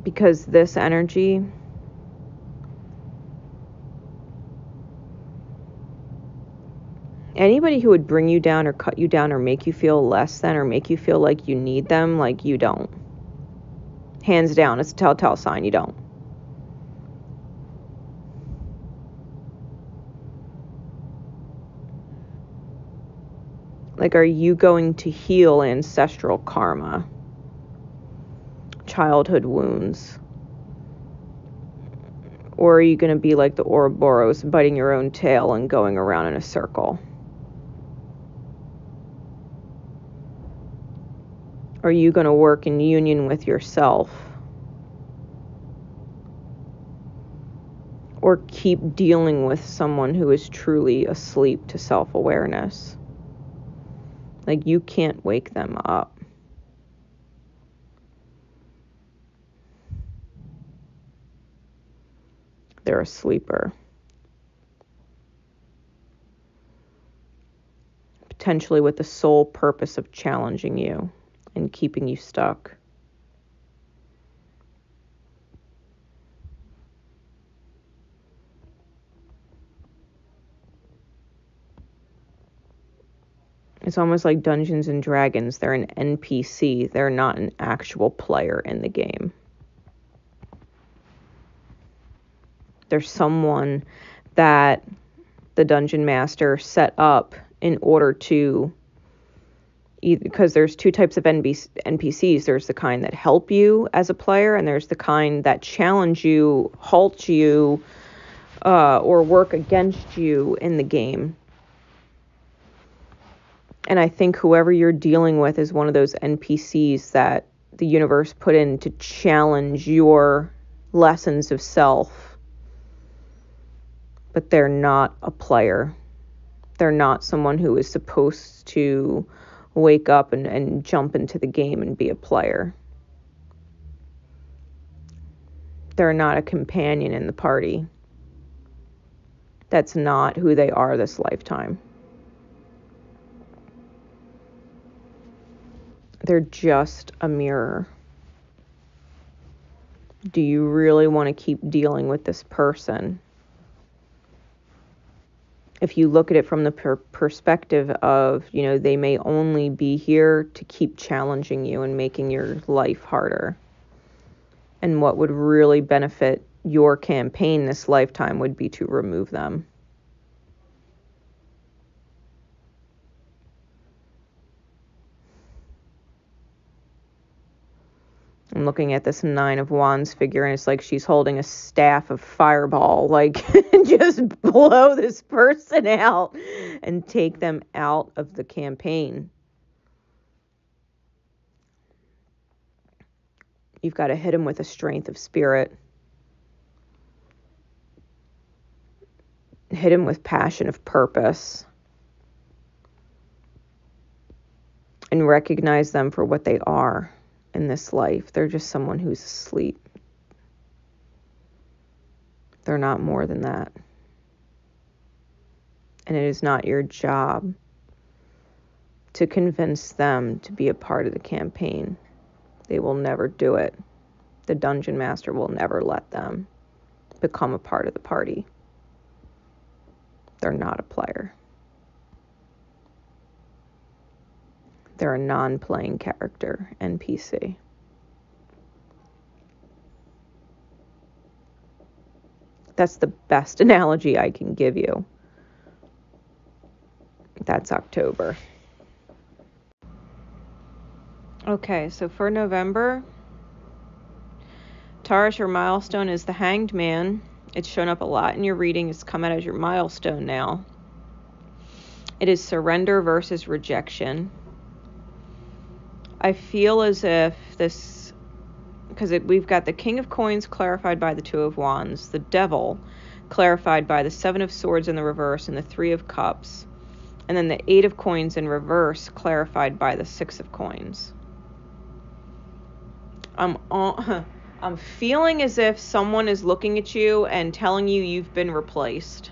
Because this energy, anybody who would bring you down or cut you down or make you feel less than or make you feel like you need them, like, you don't. Hands down, it's a telltale sign you don't. Like, are you going to heal ancestral karma? Childhood wounds? Or are you going to be like the Ouroboros, biting your own tail and going around in a circle? Are you going to work in union with yourself? Or keep dealing with someone who is truly asleep to self-awareness? Like, you can't wake them up. They're a sleeper. Potentially with the sole purpose of challenging you and keeping you stuck. It's almost like Dungeons and Dragons. They're an NPC. They're not an actual player in the game. They're someone that the dungeon master set up in order to, because there's two types of NPCs. There's the kind that help you as a player, and there's the kind that challenge you, halt you, or work against you in the game. And I think whoever you're dealing with is one of those NPCs that the universe put in to challenge your lessons of self. But they're not a player. They're not someone who is supposed to wake up and jump into the game and be a player. They're not a companion in the party. That's not who they are this lifetime. They're just a mirror. Do you really want to keep dealing with this person? If you look at it from the perspective of, they may only be here to keep challenging you and making your life harder. And what would really benefit your campaign this lifetime would be to remove them. I'm looking at this 9 of Wands figure, and it's like she's holding a staff of fireball, like, just blow this person out and take them out of the campaign. You've got to hit them with a strength of spirit. Hit them with passion of purpose. And recognize them for what they are. In this life, they're just someone who's asleep. They're not more than that. And it is not your job to convince them to be a part of the campaign. They will never do it. The dungeon master will never let them become a part of the party. They're not a player. They're a non-playing character, NPC. That's the best analogy I can give you. That's October. Okay, so for November, Taurus, your milestone is the Hanged Man. It's shown up a lot in your reading. It's come out as your milestone now. It is surrender versus rejection. I feel as if this, because we've got the King of Coins clarified by the 2 of Wands, the Devil clarified by the 7 of Swords in the reverse and the 3 of Cups, and then the 8 of Coins in reverse clarified by the 6 of Coins. I'm feeling as if someone is looking at you and telling you you've been replaced.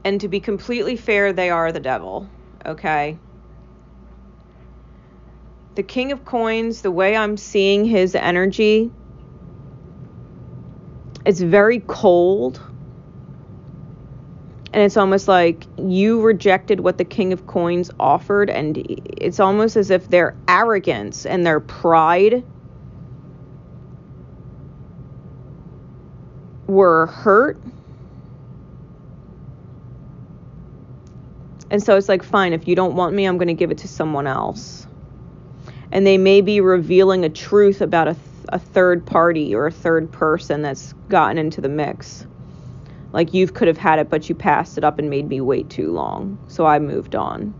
And to be completely fair, they are the devil, okay? The King of Coins, the way I'm seeing his energy, it's very cold. And it's almost like you rejected what the King of Coins offered, and it's almost as if their arrogance and their pride were hurt. And so it's like, fine, if you don't want me, I'm going to give it to someone else. And they may be revealing a truth about a third party or a third person that's gotten into the mix. Like, you could have had it, but you passed it up and made me wait too long. So I moved on.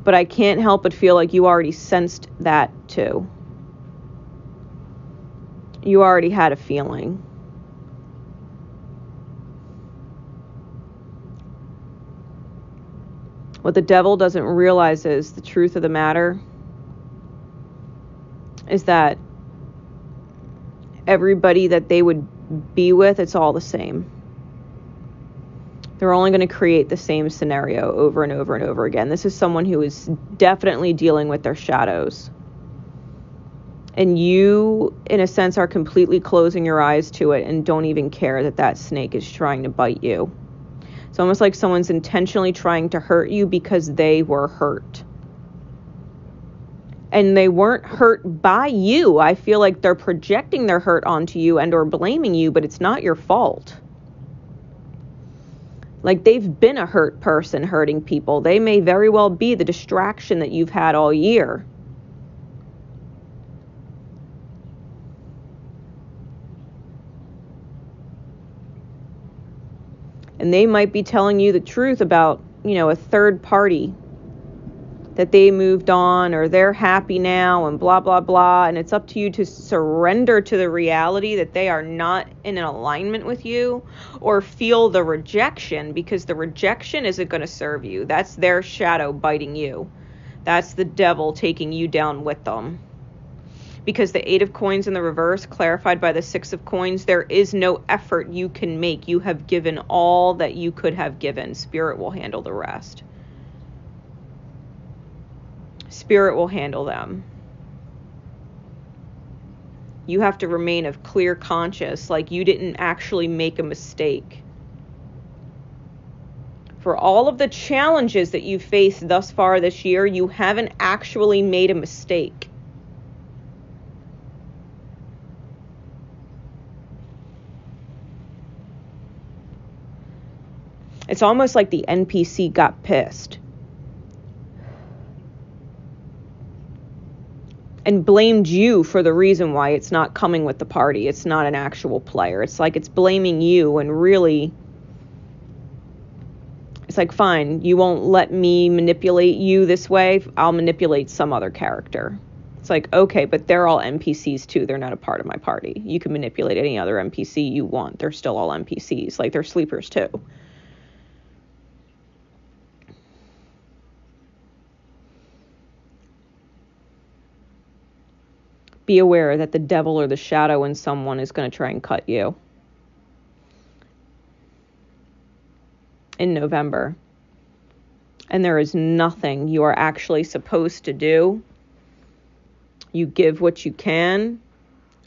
But I can't help but feel like you already sensed that too. You already had a feeling. What the devil doesn't realize is the truth of the matter is that everybody that they would be with, it's all the same. They're only going to create the same scenario over and over and over again. This is someone who is definitely dealing with their shadows. And you, in a sense, are completely closing your eyes to it and don't even care that that snake is trying to bite you. It's almost like someone's intentionally trying to hurt you because they were hurt. And they weren't hurt by you. I feel like they're projecting their hurt onto you and or blaming you, but it's not your fault. Like, they've been a hurt person hurting people. They may very well be the distraction that you've had all year. And they might be telling you the truth about, a third party, that they moved on or they're happy now and blah, blah, blah. And it's up to you to surrender to the reality that they are not in an alignment with you, or feel the rejection, because the rejection isn't going to serve you. That's their shadow biting you. That's the devil taking you down with them. Because the 8 of Coins in the reverse, clarified by the 6 of Coins, there is no effort you can make. You have given all that you could have given. Spirit will handle the rest. Spirit will handle them. You have to remain of clear conscience, like you didn't actually make a mistake. For all of the challenges that you've faced thus far this year, you haven't actually made a mistake. It's almost like the NPC got pissed and blamed you for the reason why it's not coming with the party. It's not an actual player. It's like it's blaming you, and really, it's like, fine, you won't let me manipulate you this way. I'll manipulate some other character. It's like, okay, but they're all NPCs too. They're not a part of my party. You can manipulate any other NPC you want. They're still all NPCs. Like, they're sleepers too. Be aware that the devil or the shadow in someone is going to try and cut you in November. And there is nothing you are actually supposed to do. You give what you can,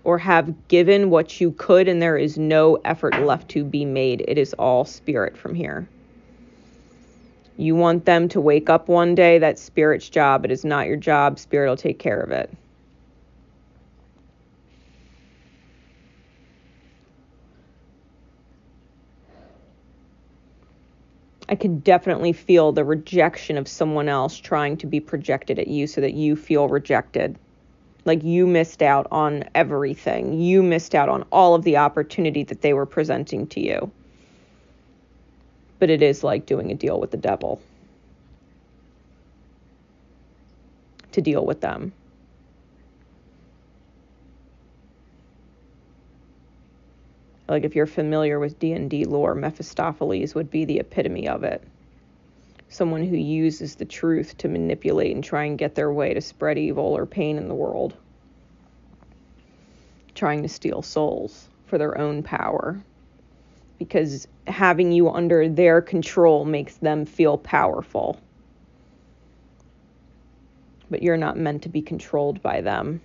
or have given what you could, and there is no effort left to be made. It is all spirit from here. You want them to wake up one day. That's spirit's job. It is not your job. Spirit will take care of it. I can definitely feel the rejection of someone else trying to be projected at you so that you feel rejected. Like you missed out on everything. You missed out on all of the opportunity that they were presenting to you. But it is like doing a deal with the devil to deal with them. Like, if you're familiar with D&D lore, Mephistopheles would be the epitome of it. Someone who uses the truth to manipulate and try and get their way to spread evil or pain in the world. Trying to steal souls for their own power. Because having you under their control makes them feel powerful. but you're not meant to be controlled by them.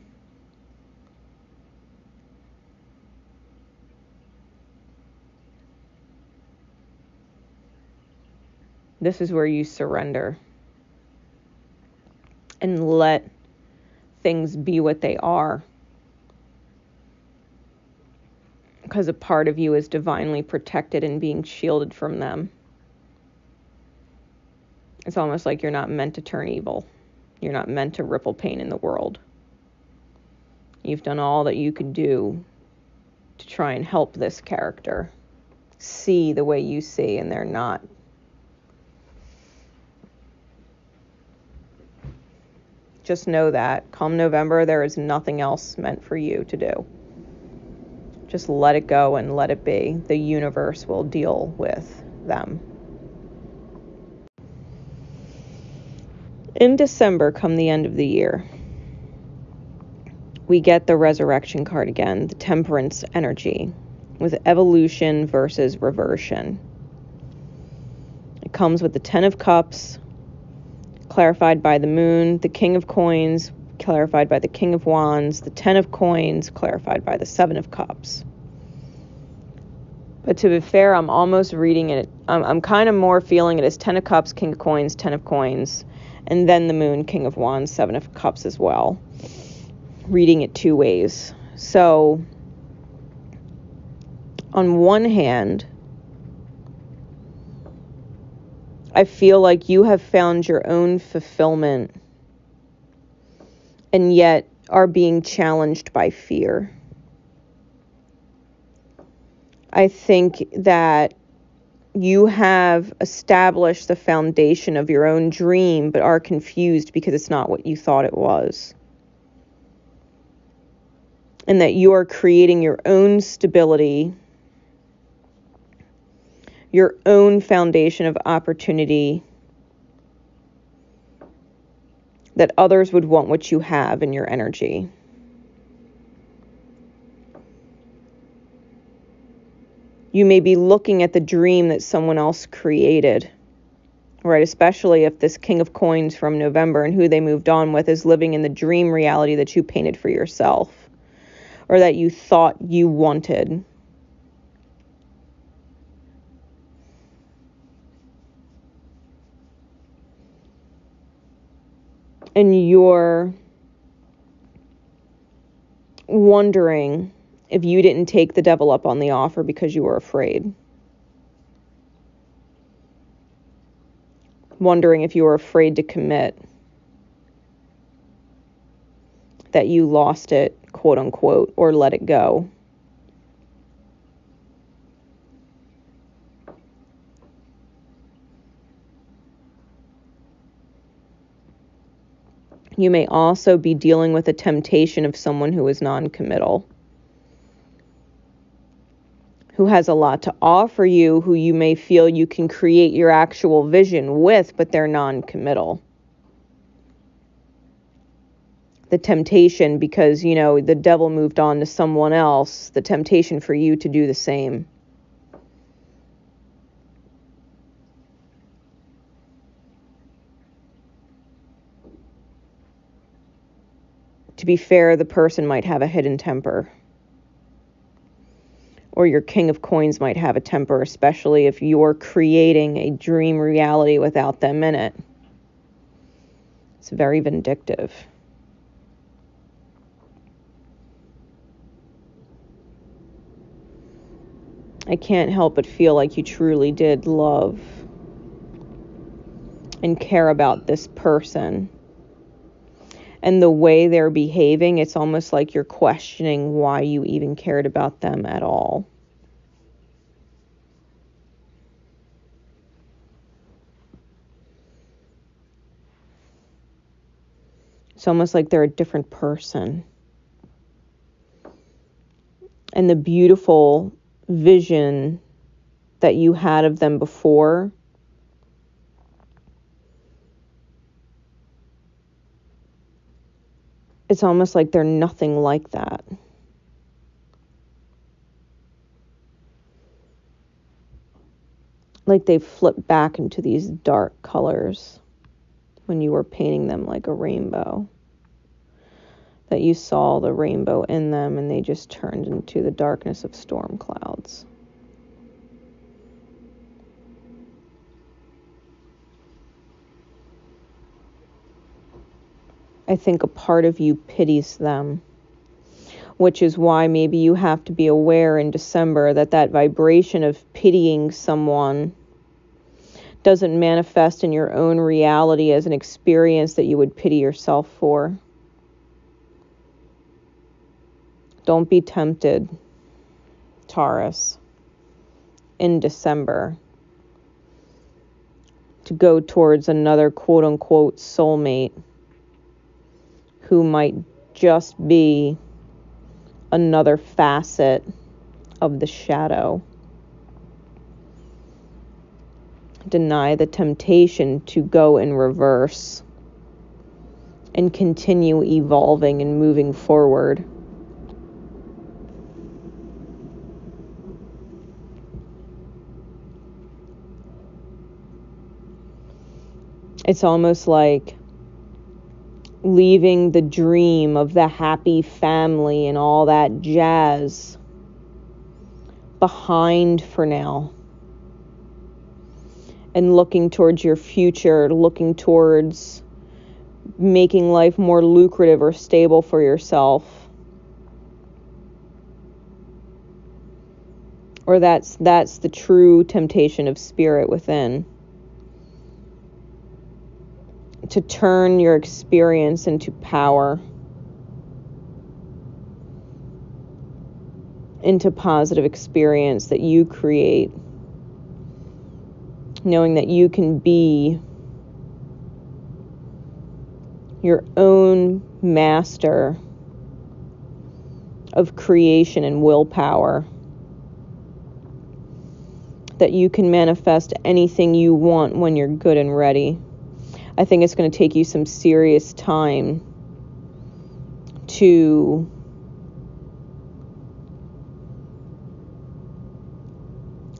This is where you surrender and let things be what they are. Because a part of you is divinely protected and being shielded from them. It's almost like you're not meant to turn evil. You're not meant to ripple pain in the world. You've done all that you could do to try and help this character see the way you see, and they're not. Just know that come November, there is nothing else meant for you to do. Just let it go and let it be. The universe will deal with them. In December, come the end of the year, we get the resurrection card again, the temperance energy, with evolution versus reversion. It comes with the 10 of Cups, clarified by the Moon, the King of Coins, clarified by the King of Wands, the 10 of Coins, clarified by the 7 of Cups. But to be fair, I'm almost reading it, I'm kind of more feeling it as 10 of Cups, King of Coins, 10 of Coins, and then the Moon, King of Wands, 7 of Cups as well. Reading it two ways. So, on one hand, I feel like you have found your own fulfillment and yet are being challenged by fear. I think that you have established the foundation of your own dream, but are confused because it's not what you thought it was. And that you are creating your own stability, your own foundation of opportunity, that others would want what you have in your energy. You may be looking at the dream that someone else created, right? Especially if this King of Coins from November and who they moved on with is living in the dream reality that you painted for yourself, or that you thought you wanted. And you're wondering if you didn't take the devil up on the offer because you were afraid. Wondering if you were afraid to commit. That you lost it, quote unquote, or let it go. You may also be dealing with a temptation of someone who is non-committal, who has a lot to offer you, who you may feel you can create your actual vision with, but they're non-committal. The temptation, because, the devil moved on to someone else, the temptation for you to do the same. To be fair, the person might have a hidden temper. Or your King of Coins might have a temper, especially if you're creating a dream reality without them in it. It's very vindictive. I can't help but feel like you truly did love and care about this person. And the way they're behaving, it's almost like you're questioning why you even cared about them at all. It's almost like they're a different person. And the beautiful vision that you had of them before, it's almost like they're nothing like that. Like they've flipped back into these dark colors when you were painting them like a rainbow. That you saw the rainbow in them and they just turned into the darkness of storm clouds. I think a part of you pities them, which is why maybe you have to be aware in December that vibration of pitying someone doesn't manifest in your own reality as an experience that you would pity yourself for. Don't be tempted, Taurus, in December to go towards another quote-unquote soulmate who might just be another facet of the shadow. Deny the temptation to go in reverse and continue evolving and moving forward. It's almost like leaving the dream of the happy family and all that jazz behind for now. And looking towards your future, looking towards making life more lucrative or stable for yourself. Or that's the true temptation of spirit within. To turn your experience into power, into positive experience that you create, knowing that you can be your own master of creation and willpower, that you can manifest anything you want when you're good and ready. I think it's going to take you some serious time to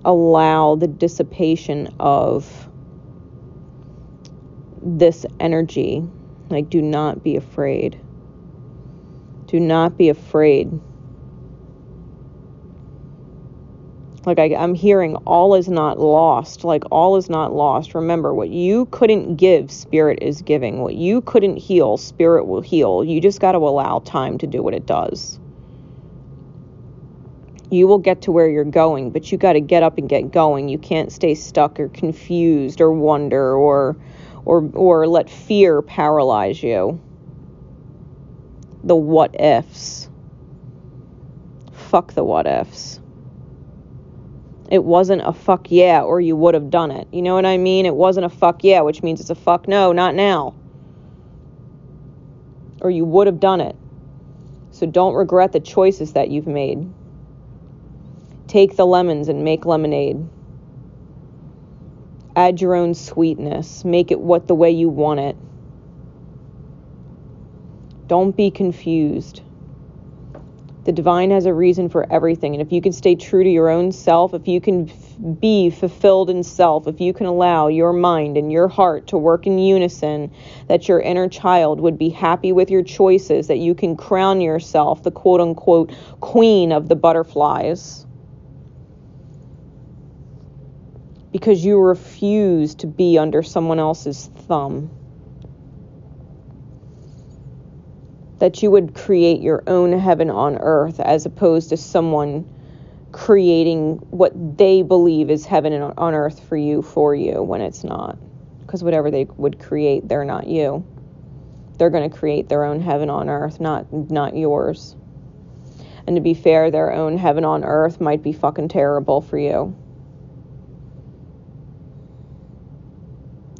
allow the dissipation of this energy. Like, do not be afraid. Do not be afraid. Like, I'm hearing all is not lost. Like, all is not lost. Remember, what you couldn't give, Spirit is giving. What you couldn't heal, Spirit will heal. You just got to allow time to do what it does. You will get to where you're going, but you got to get up and get going. You can't stay stuck or confused or wonder or let fear paralyze you. The what ifs. Fuck the what ifs. It wasn't a fuck yeah, or you would have done it. You know what I mean? It wasn't a fuck yeah, which means it's a fuck no, not now. Or you would have done it. So don't regret the choices that you've made. Take the lemons and make lemonade. Add your own sweetness. Make it the way you want it. Don't be confused. The divine has a reason for everything. And if you can stay true to your own self, if you can be fulfilled in self, if you can allow your mind and your heart to work in unison, that your inner child would be happy with your choices, that you can crown yourself the quote-unquote queen of the butterflies. Because you refuse to be under someone else's thumb. That you would create your own heaven on earth as opposed to someone creating what they believe is heaven on earth for you when it's not. Because whatever they would create, they're not you. They're going to create their own heaven on earth, not yours. And to be fair, their own heaven on earth might be fucking terrible for you.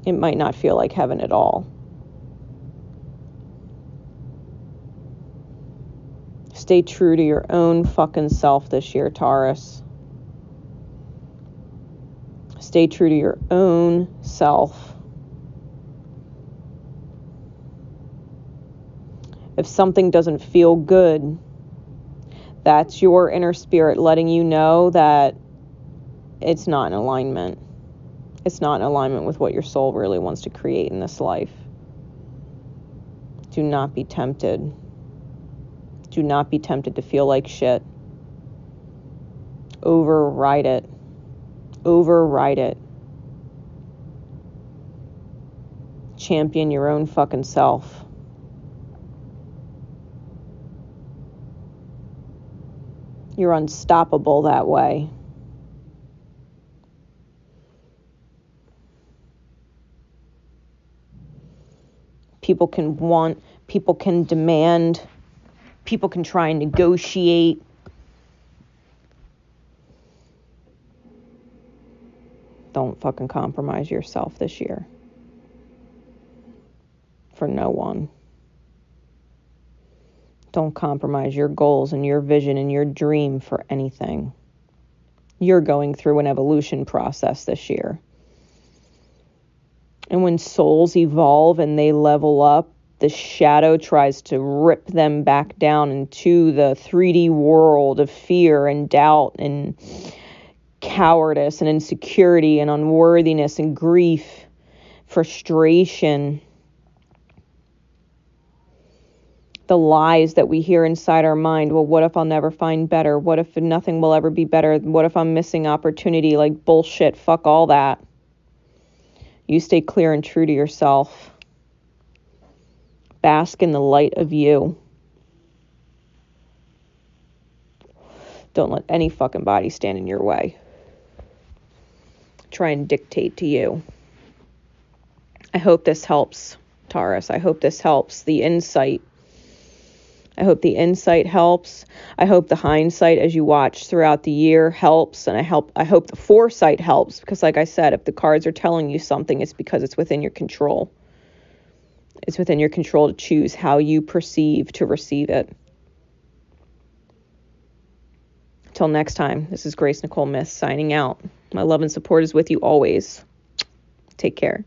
It might not feel like heaven at all. Stay true to your own fucking self this year, Taurus. Stay true to your own self. If something doesn't feel good, that's your inner spirit letting you know that it's not in alignment. It's not in alignment with what your soul really wants to create in this life. Do not be tempted. Do not be tempted to feel like shit. Override it. Override it. Champion your own fucking self. You're unstoppable that way. People can want, people can demand, people can try and negotiate. Don't fucking compromise yourself this year. For no one. Don't compromise your goals and your vision and your dream for anything. You're going through an evolution process this year. And when souls evolve and they level up, the shadow tries to rip them back down into the 3D world of fear and doubt and cowardice and insecurity and unworthiness and grief, frustration. The lies that we hear inside our mind. Well, what if I'll never find better? What if nothing will ever be better? What if I'm missing opportunity? Like, bullshit, fuck all that. You stay clear and true to yourself. Bask in the light of you. Don't let any fucking body stand in your way. Try and dictate to you. I hope this helps, Taurus. I hope this helps. The insight. I hope the insight helps. I hope the hindsight as you watch throughout the year helps. And I hope the foresight helps. Because like I said, if the cards are telling you something, it's because it's within your control. It's within your control to choose how you perceive to receive it. Till next time, this is Nicole Myths signing out. My love and support is with you always. Take care.